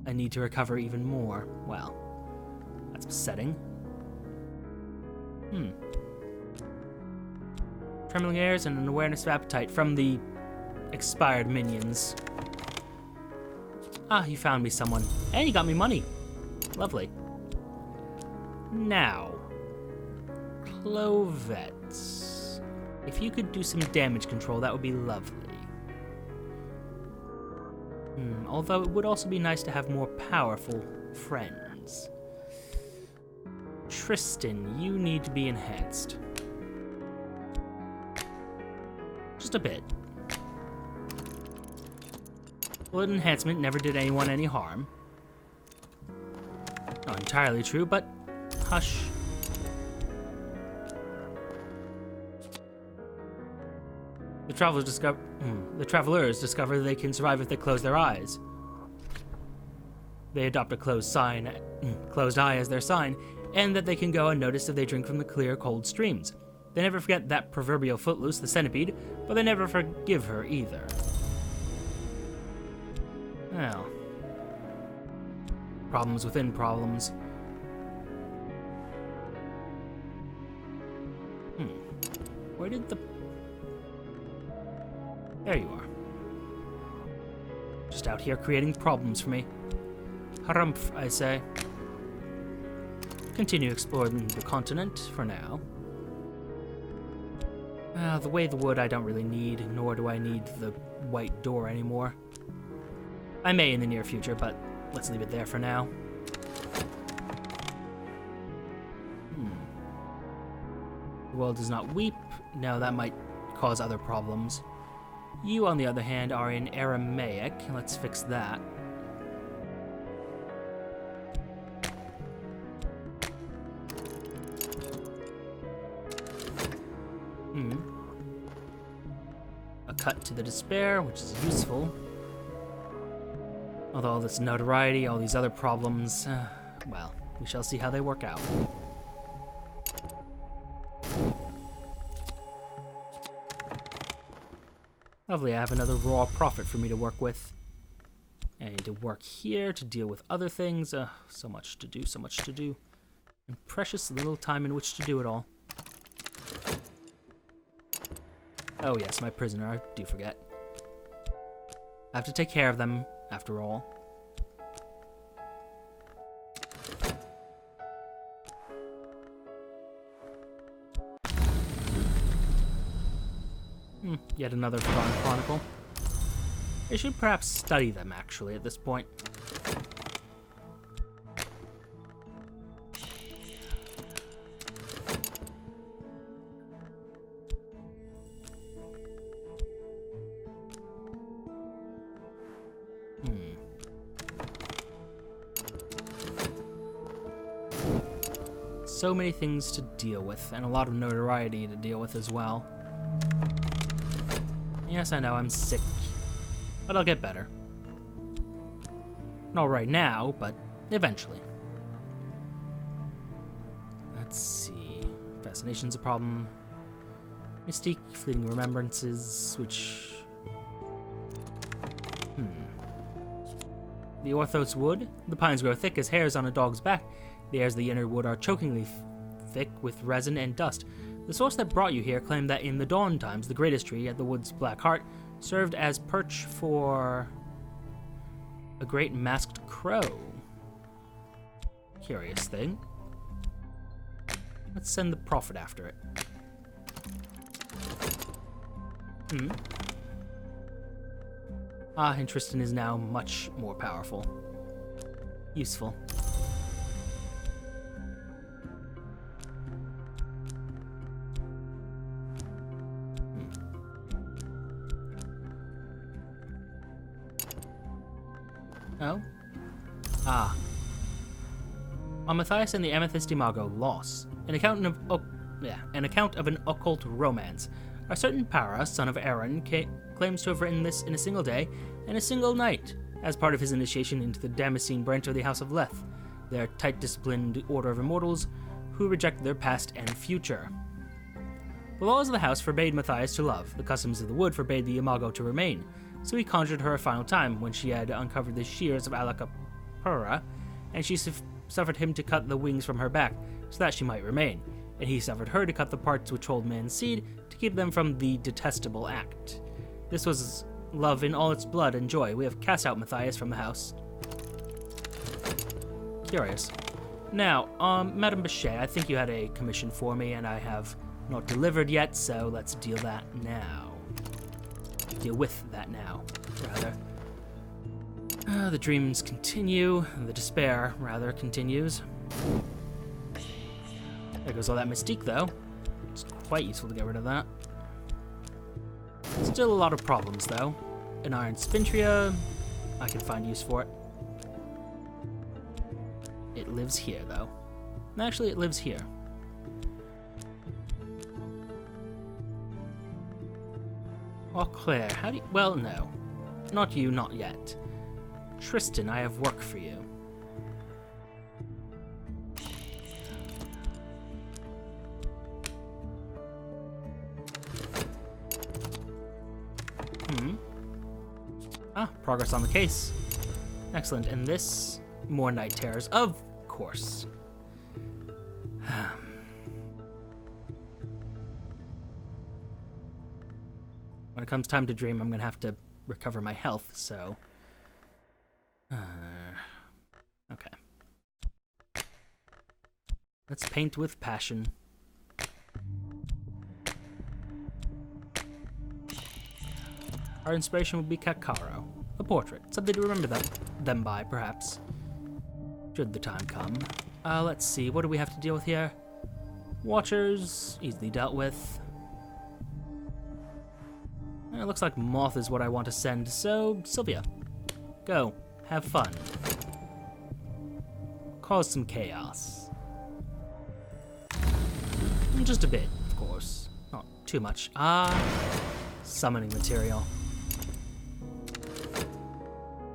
I need to recover even more. Well, that's upsetting. Trembling airs and an awareness of appetite from the expired minions. You found me someone. And you got me money. Lovely. Now, Clovette. If you could do some damage control, that would be lovely. Although it would also be nice to have more powerful friends. Tristan, you need to be enhanced. Just a bit. Bullet enhancement never did anyone any harm. Not entirely true, but hush. The travelers discover they can survive if they close their eyes. They adopt a closed eye as their sign, and that they can go unnoticed if they drink from the clear, cold streams. They never forget that proverbial Footloose, the centipede, but they never forgive her either. Well, problems within problems. Where did the... There you are. Just out here creating problems for me. Harumph, I say. Continue exploring the continent for now. The way the wood I don't really need, nor do I need the white door anymore. I may in the near future, but let's leave it there for now. The world does not weep. No, that might cause other problems. You, on the other hand, are in Aramaic. Let's fix that. A cut to the despair, which is useful. Although all this notoriety, all these other problems, well, we shall see how they work out. Lovely, I have another raw profit for me to work with. I need to work here to deal with other things. So much to do, so much to do. And precious little time in which to do it all. Oh yes, my prisoner, I do forget. I have to take care of them, after all. Yet another forgotten chronicle. I should perhaps study them, actually, at this point. So many things to deal with, and a lot of notoriety to deal with as well. Yes, I know, I'm sick, but I'll get better. Not right now, but eventually. Let's see. Fascination's a problem. Mystique, fleeting remembrances, which... The Orthos wood. The pines grow thick as hairs on a dog's back. The airs of the inner wood are chokingly thick with resin and dust. The source that brought you here claimed that in the dawn times, the greatest tree at the wood's black heart served as perch for a great masked crow. Curious thing. Let's send the prophet after it. And Tristan is now much more powerful. Useful. Oh? On Matthias and the Amethyst Imago, loss. An account of an occult romance. A certain Para, son of Aaron, claims to have written this in a single day and a single night, as part of his initiation into the Damascene branch of the House of Leth, their tight-disciplined order of immortals who reject their past and future. The laws of the house forbade Matthias to love. The customs of the wood forbade the Imago to remain. So he conjured her a final time when she had uncovered the shears of Alakapura, and she suffered him to cut the wings from her back, so that she might remain, and he suffered her to cut the parts which hold man's seed, to keep them from the detestable act. This was love in all its blood and joy. We have cast out Matthias from the house. Curious. Now, Madame Bechet, I think you had a commission for me, and I have not delivered yet, so let's deal that now. Deal with that now, rather. The dreams continue. The despair, rather, continues. There goes all that mystique, though. It's quite useful to get rid of that. Still a lot of problems, though. An iron spintria, I can find use for it. It lives here, though. Actually, it lives here. Oh, Claire, how do you... Well, no. Not you, not yet. Tristan, I have work for you. Ah, progress on the case. Excellent. And this? More night terrors. Of course. When it comes time to dream, I'm going to have to recover my health, so... okay. Let's paint with passion. Our inspiration will be Kakaro. A portrait. Something to remember them by, perhaps. Should the time come. Let's see. What do we have to deal with here? Watchers. Easily dealt with. It looks like Moth is what I want to send, so Sylvia. Go. Have fun. Cause some chaos. Just a bit, of course. Not too much. Summoning material.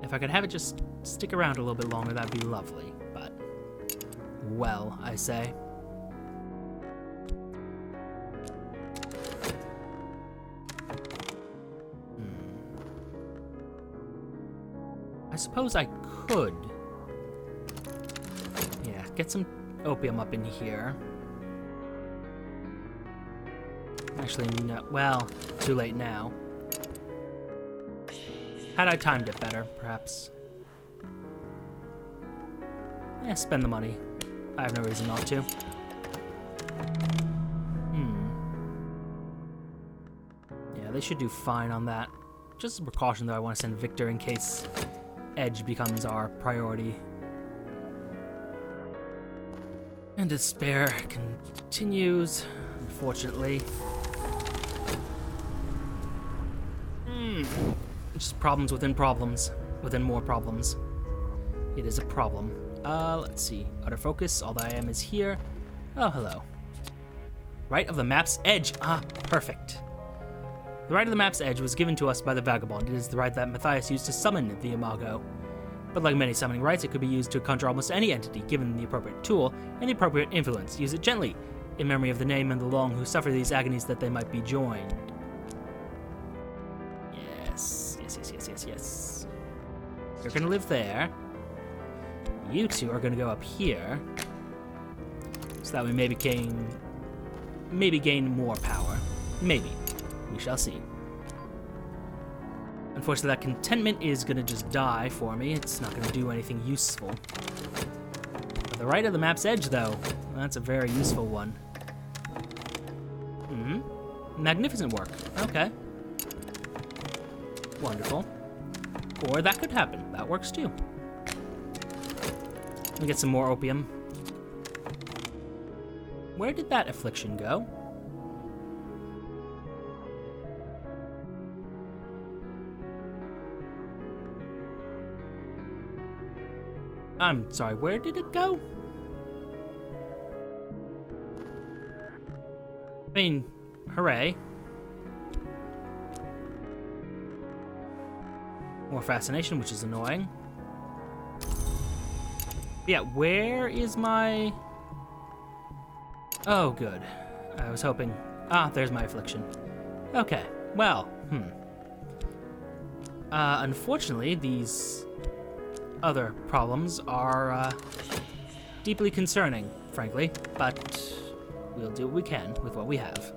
If I could have it just stick around a little bit longer, that'd be lovely. But, well, I say. I suppose I could. Yeah, get some opium up in here. Actually, no. Well, too late now. Had I timed it better, perhaps. Spend the money. I have no reason not to. Yeah, they should do fine on that. Just as a precaution, though, I want to send Victor in case Edge becomes our priority. And despair continues, unfortunately. Just problems within problems, within more problems. It is a problem. Let's see. Utter focus. All that I am is here. Oh, hello. Right of the map's edge. Ah, perfect. The right of the map's edge was given to us by the Vagabond. It is the right that Matthias used to summon the Imago. But like many summoning rights, it could be used to conjure almost any entity, given the appropriate tool and the appropriate influence. Use it gently, in memory of the name and the long who suffer these agonies that they might be joined. Yes. You're gonna live there. You two are gonna go up here. So that we maybe gain more power. Maybe. We shall see. Unfortunately, that contentment is gonna just die for me. It's not gonna do anything useful. But the right of the map's edge, though, that's a very useful one. Magnificent work. Okay. Wonderful. Or that could happen. That works too. Let me get some more opium. Where did that affliction go? I'm sorry, where did it go? I mean, hooray. More fascination, which is annoying. Yeah, where is my... Oh, good. I was hoping... Ah, there's my affliction. Okay, well, unfortunately, these other problems are, deeply concerning, frankly, but we'll do what we can with what we have.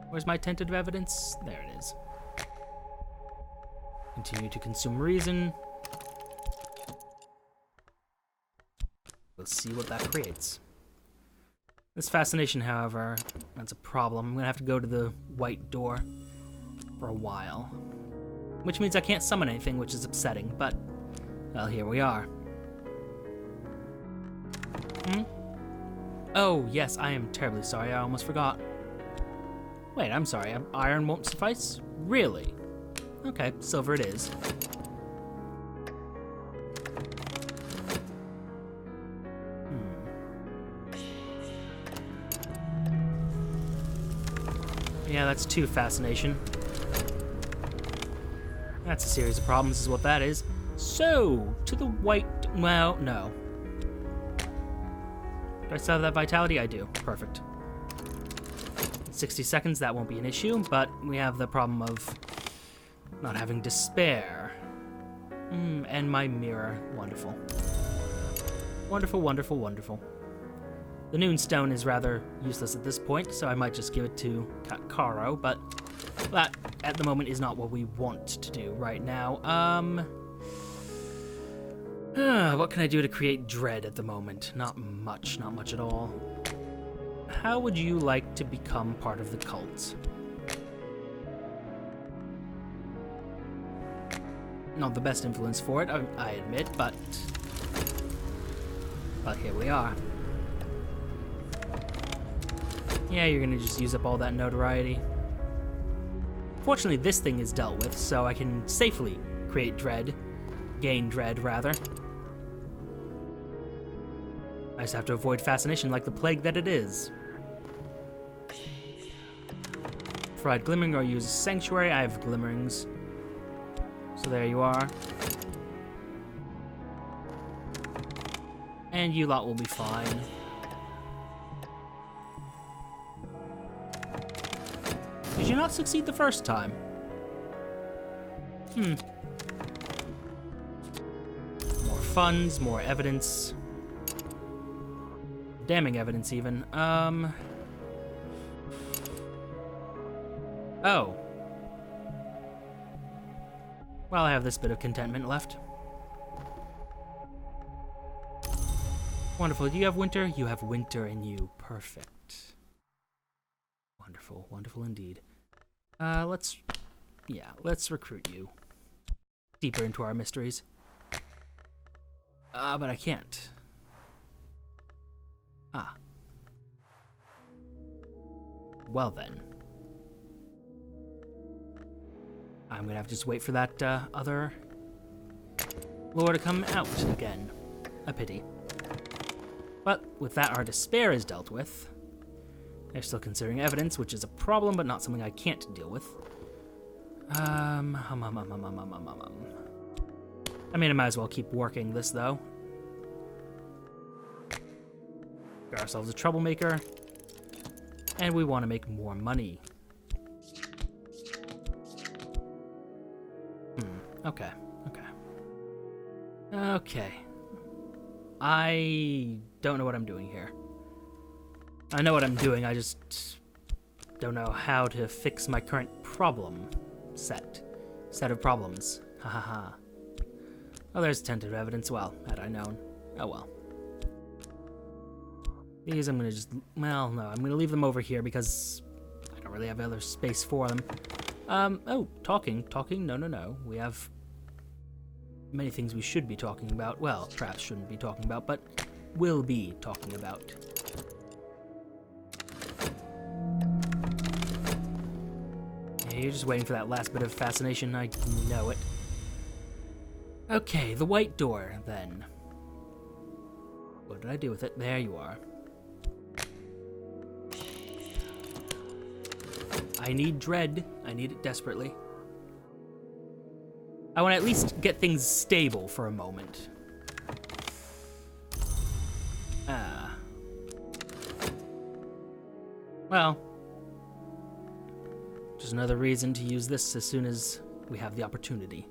Where's my tentative evidence? There it is. Continue to consume reason. We'll see what that creates. This fascination, however, that's a problem. I'm gonna have to go to the white door for a while. Which means I can't summon anything, which is upsetting, but, well, here we are. Oh, yes, I am terribly sorry. I almost forgot. Wait, I'm sorry. Iron won't suffice? Really? Okay, silver it is. Yeah, that's 2 fascination. That's a series of problems is what that is. So, to the white... Well, no. Do I still have that vitality? I do. Perfect. 60 seconds, that won't be an issue, but we have the problem of Not having despair. And my mirror. Wonderful. Wonderful, wonderful, wonderful. The Noonstone is rather useless at this point, so I might just give it to Caro, but that, at the moment, is not what we want to do right now. What can I do to create dread at the moment? Not much at all. How would you like to become part of the cult? Not the best influence for it, I admit, but here we are. Yeah, you're gonna just use up all that notoriety. Fortunately, this thing is dealt with, so I can safely create dread. Gain dread, rather. I just have to avoid fascination like the plague that it is. Fried glimmering or use sanctuary. I have glimmerings. So there you are. And you lot will be fine. Did you not succeed the first time? More funds, more evidence. Damning evidence, even. Oh. Well, I have this bit of contentment left. Wonderful. Do you have winter? You have winter in you. Perfect. Wonderful. Wonderful indeed. Let's recruit you. Deeper into our mysteries. But I can't. Well then. I'm gonna have to just wait for that, other lore to come out again. A pity. But with that, our despair is dealt with. They're still considering evidence, which is a problem, but not something I can't deal with. I mean, I might as well keep working this, though. Got ourselves a troublemaker. And we want to make more money. Okay. I don't know what I'm doing here. I know what I'm doing, I just don't know how to fix my current problem set of problems. Ha ha ha. Oh, there's tentative evidence. Well, had I known. Oh well. These I'm gonna just, well, no, I'm gonna leave them over here because I don't really have other space for them. Oh, talking, no. We have many things we should be talking about. Well, perhaps shouldn't be talking about, but will be talking about. Yeah, you're just waiting for that last bit of fascination, I know it. Okay, the white door, then. What did I do with it? There you are. I need dread. I need it desperately. I want to at least get things stable for a moment. Well, just another reason to use this as soon as we have the opportunity.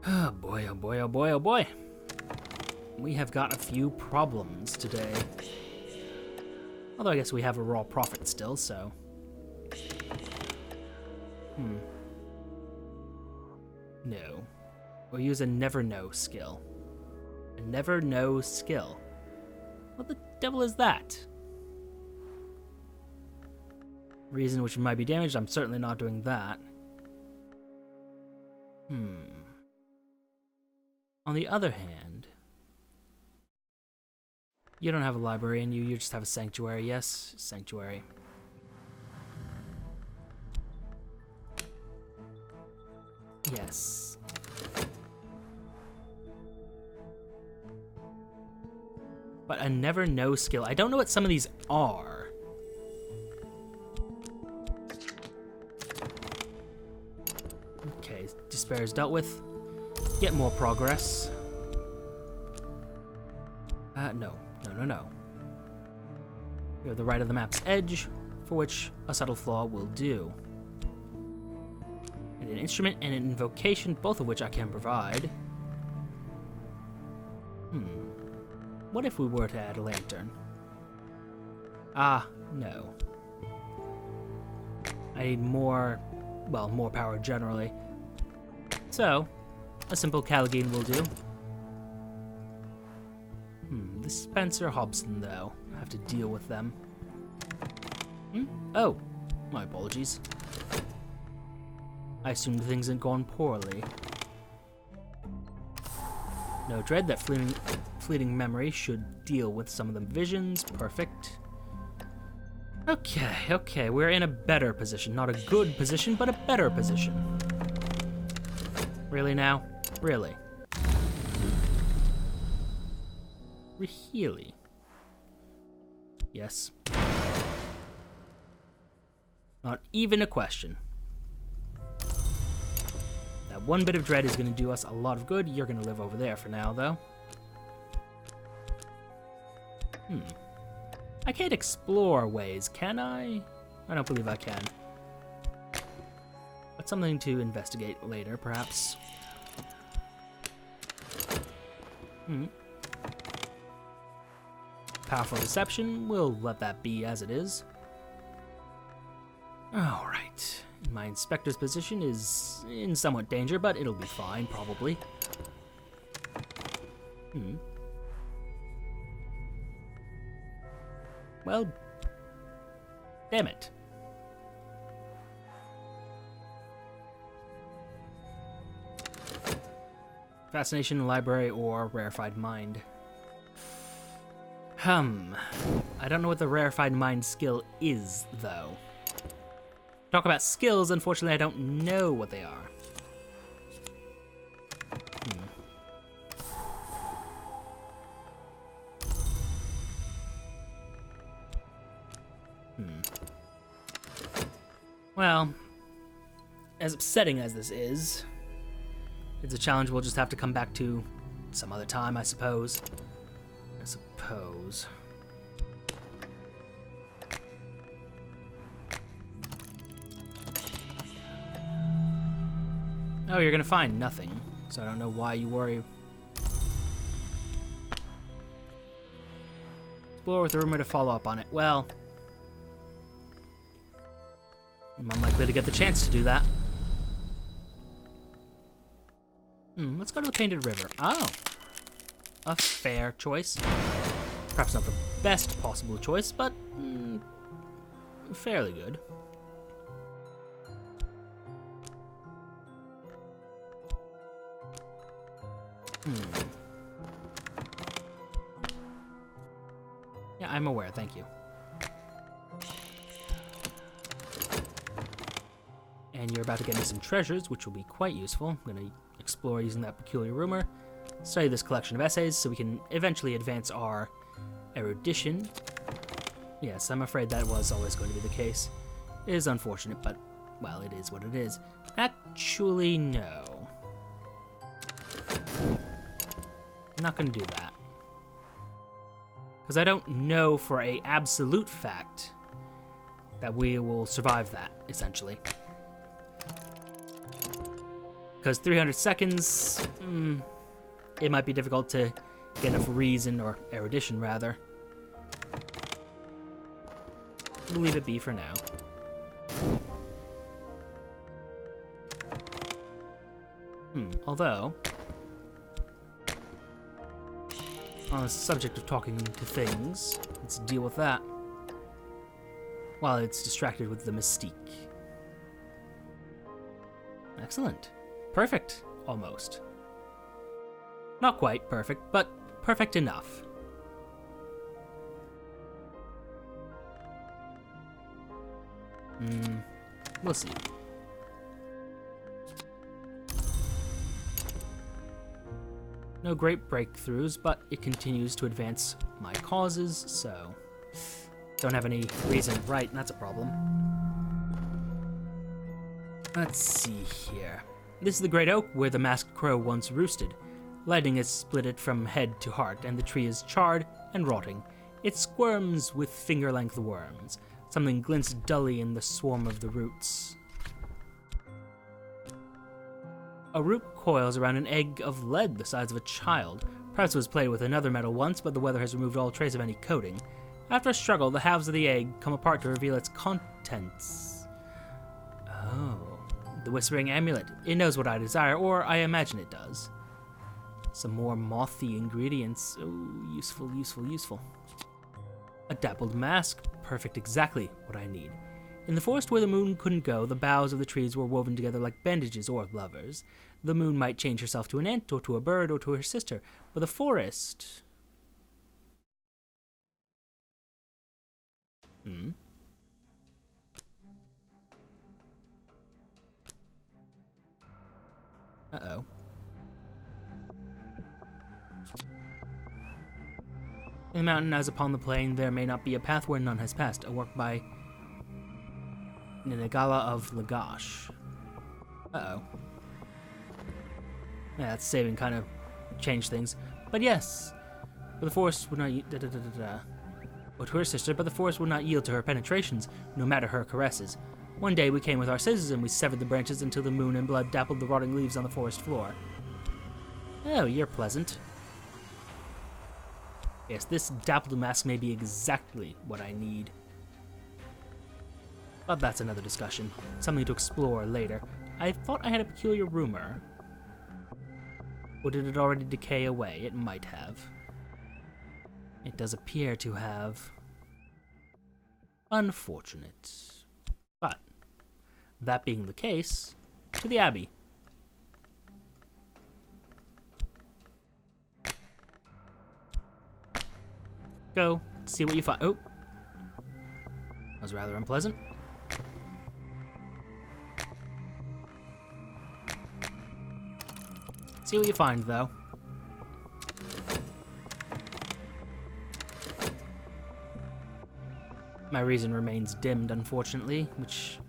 Oh boy, oh boy, oh boy, oh boy. We have got a few problems today. Although I guess we have a raw profit still, so... No. We'll use a never know skill. A never know skill. What the devil is that? Reason which might be damaged, I'm certainly not doing that. On the other hand... You don't have a library in you, you just have a sanctuary, yes? Sanctuary. Yes. But a never know skill. I don't know what some of these are. Okay, despair is dealt with. Get more progress. No. We have the right of the map's edge, for which a subtle flaw will do. And an instrument and an invocation, both of which I can provide. What if we were to add a lantern? Ah, no. I need more, well, more power generally. So, a simple Callaghan will do. The Spencer Hobson, though. I have to deal with them. Oh, my apologies. I assumed things had gone poorly. No dread, that fleeting memory should deal with some of the visions. Perfect. Okay, we're in a better position. Not a good position, but a better position. Really now? Really? Really? Yes. Not even a question. That one bit of dread is going to do us a lot of good. You're going to live over there for now, though. I can't explore ways, can I? I don't believe I can. But something to investigate later, perhaps. Powerful deception, we'll let that be as it is. Alright. My inspector's position is in somewhat danger, but it'll be fine, probably. Well, damn it. Fascination, library, or rarefied mind. I don't know what the rarefied mind skill is, though. Talk about skills, unfortunately I don't know what they are. Well, as upsetting as this is, it's a challenge we'll just have to come back to some other time, I suppose. Oh, you're gonna find nothing, so I don't know why you worry. Explore with a rumor to follow up on it. Well, I'm unlikely to get the chance to do that. Let's go to the Painted River. Oh, a fair choice. Perhaps not the best possible choice, but fairly good. Yeah, I'm aware, thank you. And you're about to get me some treasures, which will be quite useful. I'm going to explore using that peculiar rumor, study this collection of essays so we can eventually advance our erudition. Yes, I'm afraid that was always going to be the case. It is unfortunate, but, well, it is what it is. Actually, no. I'm not going to do that. Because I don't know for an absolute fact that we will survive that, essentially. Because 300 seconds, it might be difficult to get enough reason, or erudition, rather. We'll leave it be for now. Although, on the subject of talking to things, let's deal with that while it's distracted with the mystique. Excellent. Perfect, almost. Not quite perfect, but perfect enough. We'll see. No great breakthroughs, but it continues to advance my causes, so don't have any reason right, and that's a problem. Let's see here. This is the great oak where the masked crow once roosted. Lightning has split it from head to heart, and the tree is charred and rotting. It squirms with finger-length worms. Something glints dully in the swarm of the roots. A root coils around an egg of lead the size of a child. Perhaps it was played with another metal once, but the weather has removed all trace of any coating. After a struggle, the halves of the egg come apart to reveal its contents. Oh, the Whispering Amulet. It knows what I desire, or I imagine it does. Some more mothy ingredients. Oh, useful, useful, useful. A dappled mask. Perfect, exactly what I need. In the forest where the moon couldn't go, the boughs of the trees were woven together like bandages or lovers. The moon might change herself to an ant, or to a bird, or to her sister, but the forest... Uh-oh. In the mountain as upon the plain, there may not be a path where none has passed, a work by Ninigala of Lagash. Uh-oh. Yeah, that saving kind of changed things. But yes, but the forest would not But to her sister, but the forest would not yield to her penetrations, no matter her caresses. One day we came with our scissors and we severed the branches until the moon and blood dappled the rotting leaves on the forest floor. Oh, you're pleasant. Yes, this dappled mask may be exactly what I need. But that's another discussion. Something to explore later. I thought I had a peculiar rumor. Or did it already decay away? It might have. It does appear to have. Unfortunate. But, that being the case, to the Abbey. Go, see what you find. Oh. That was rather unpleasant. See what you find, though. My reason remains dimmed, unfortunately, which,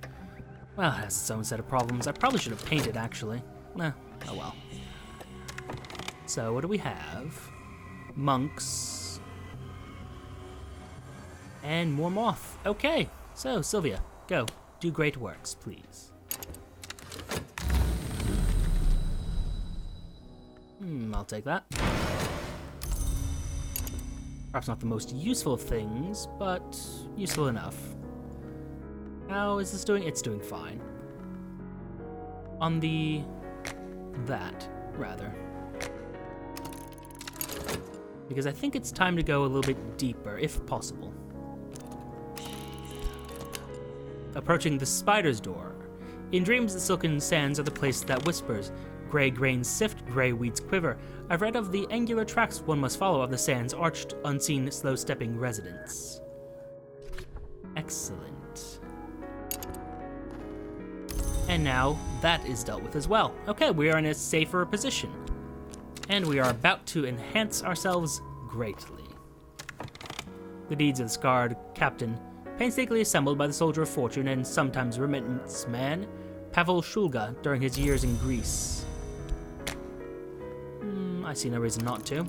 well, has its own set of problems. I probably should have painted, actually. Oh well. So, what do we have? Monks. And more moth. Okay, so, Sylvia, go. Do great works, please. I'll take that. Perhaps not the most useful of things, but useful enough. How is this doing? It's doing fine. On the... that, rather. Because I think it's time to go a little bit deeper, if possible. Approaching the spider's door. In dreams, the silken sands are the place that whispers. Grey grains sift, grey weeds quiver. I've read of the angular tracks one must follow of the sands, arched, unseen, slow-stepping residents. Excellent. And now, that is dealt with as well. Okay, we are in a safer position. And we are about to enhance ourselves greatly. The deeds of the scarred captain, painstakingly assembled by the soldier of fortune and sometimes remittance man, Pavel Shulga, during his years in Greece. I see no reason not to.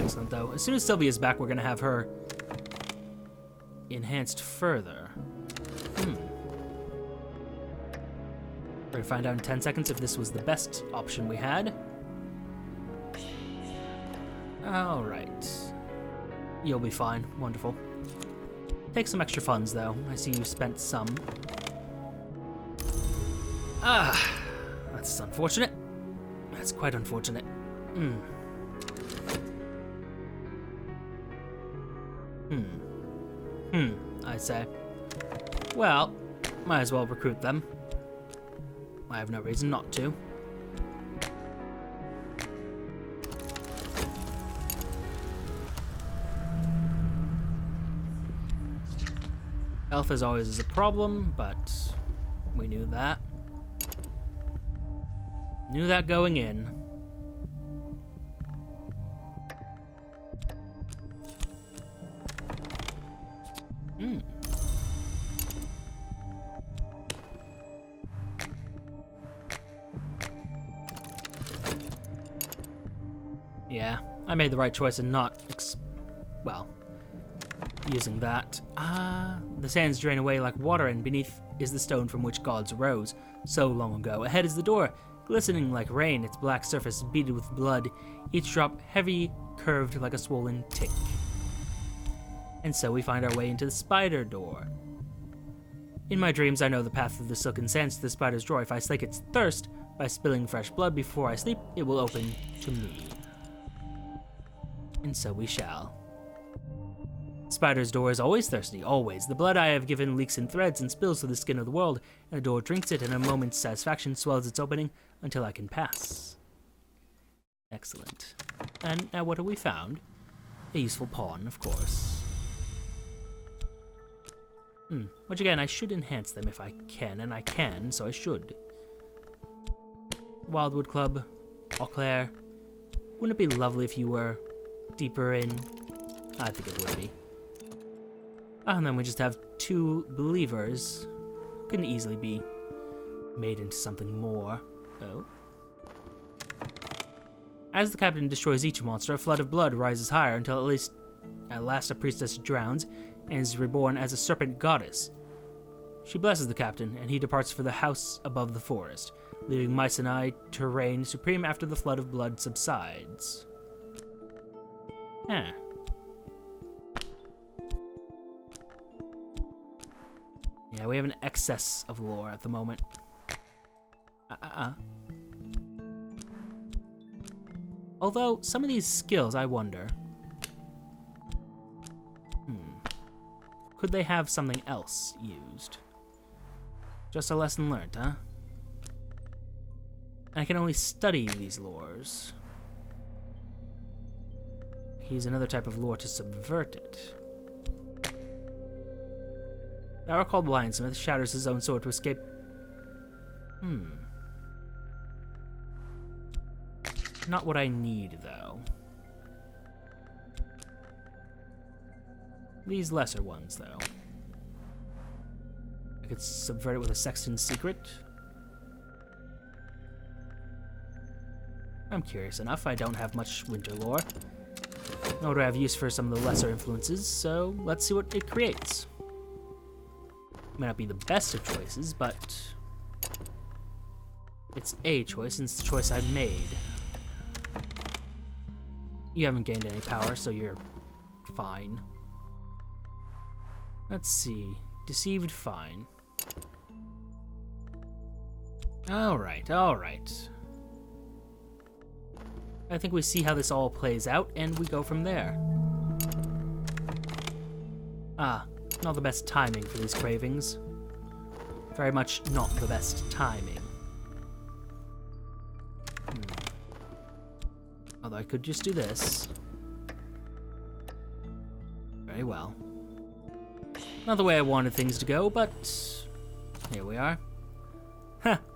Excellent, though. As soon as Sylvia's back, we're going to have her enhanced further. We're going to find out in 10 seconds if this was the best option we had. Alright. You'll be fine. Wonderful. Take some extra funds, though. I see you spent some. That's unfortunate. That's quite unfortunate. I say. Well, might as well recruit them. I have no reason not to. Health as always is a problem, but we knew that. Knew that going in. Yeah, I made the right choice in not, using that. The sands drain away like water, and beneath is the stone from which gods rose so long ago. Ahead is the door, glistening like rain, its black surface beaded with blood, each drop heavy, curved like a swollen tick. And so we find our way into the spider door. In my dreams, I know the path of the silken sands to the spider's drawer. If I slake its thirst by spilling fresh blood before I sleep, it will open to me. And so we shall. Spider's door is always thirsty, always. The blood I have given leaks in threads and spills to the skin of the world, and the door drinks it, and a moment's satisfaction swells its opening until I can pass. Excellent. And now what have we found? A useful pawn, of course. Which again, I should enhance them if I can, and I can, so I should. Wildwood Club, Eau Claire. Wouldn't it be lovely if you were deeper in? I think it would be. And then we just have 2 believers. Can easily be made into something more. Oh. As the captain destroys each monster, a flood of blood rises higher until at last a priestess drowns and is reborn as a serpent goddess. She blesses the captain, and he departs for the house above the forest, leaving mice and I to reign supreme after the flood of blood subsides. Yeah, we have an excess of lore at the moment. Although, some of these skills, I wonder... Could they have something else used? Just a lesson learned, huh? I can only study these lores. Use another type of lore to subvert it. Our called Blindsmith shatters his own sword to escape. Not what I need, though. These lesser ones, though. I could subvert it with a Sexton's Secret. I'm curious enough. I don't have much winter lore. Nor do I have use for some of the lesser influences, so let's see what it creates. May not be the best of choices, but it's a choice, and it's the choice I've made. You haven't gained any power, so you're fine. Let's see. Deceived, fine. Alright. I think we see how this all plays out, and we go from there. Not the best timing for these cravings. Very much not the best timing. Although I could just do this. Very well. Not the way I wanted things to go, but here we are.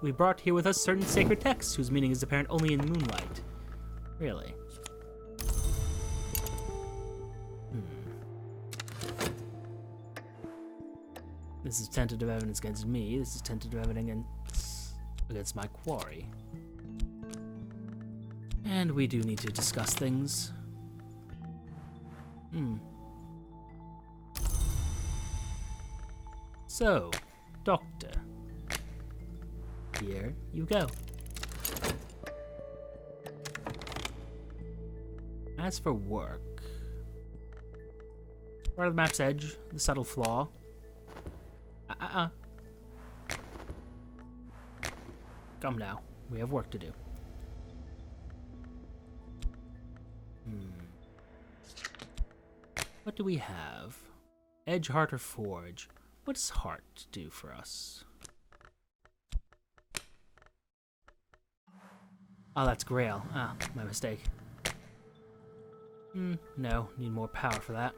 We brought here with us certain sacred texts whose meaning is apparent only in moonlight. Really? This is tentative evidence against me. This is tentative evidence against my quarry. And we do need to discuss things. So, Doctor. Here you go. As for work... Right at the map's edge, the subtle flaw. Come now. We have work to do. What do we have? Edge, heart, or forge? What does heart do for us? Oh, that's Grail. My mistake. No, need more power for that.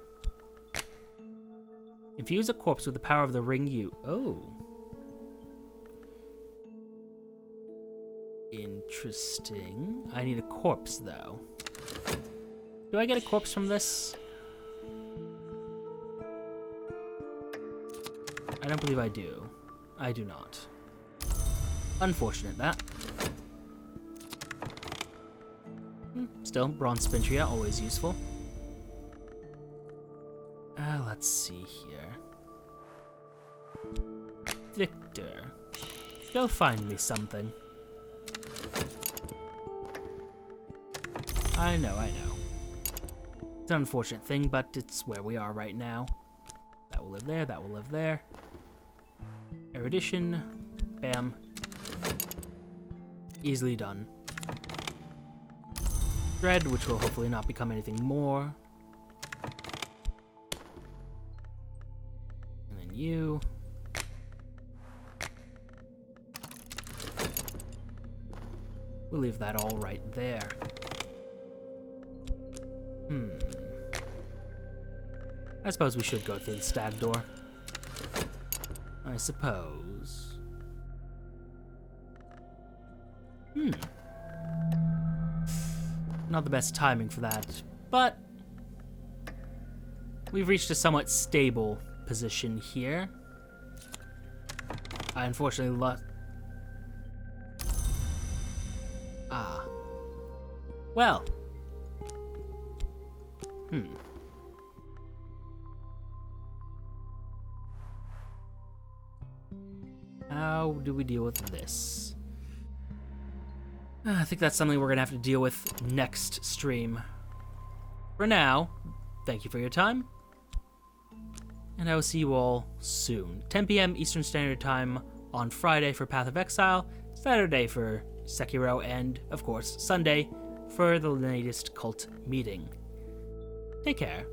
Infuse a corpse with the power of the ring you... Oh. Interesting. I need a corpse, though. Do I get a corpse from this? I don't believe I do. I do not. Unfortunate, that. Still, bronze spintria, always useful. Let's see here. Victor, go find me something. I know. It's an unfortunate thing, but it's where we are right now. That will live there, that will live there. Erudition. Bam. Easily done. Dread, which will hopefully not become anything more. And then you. We'll leave that all right there. I suppose we should go through the stag door. I suppose. Not the best timing for that, but we've reached a somewhat stable position here. I unfortunately lost. Well. How do we deal with this? I think that's something we're gonna have to deal with next stream. For now, thank you for your time, and I will see you all soon. 10 p.m. Eastern Standard Time on Friday for Path of Exile, Saturday for Sekiro, and, of course, Sunday for the latest cult meeting. Take care.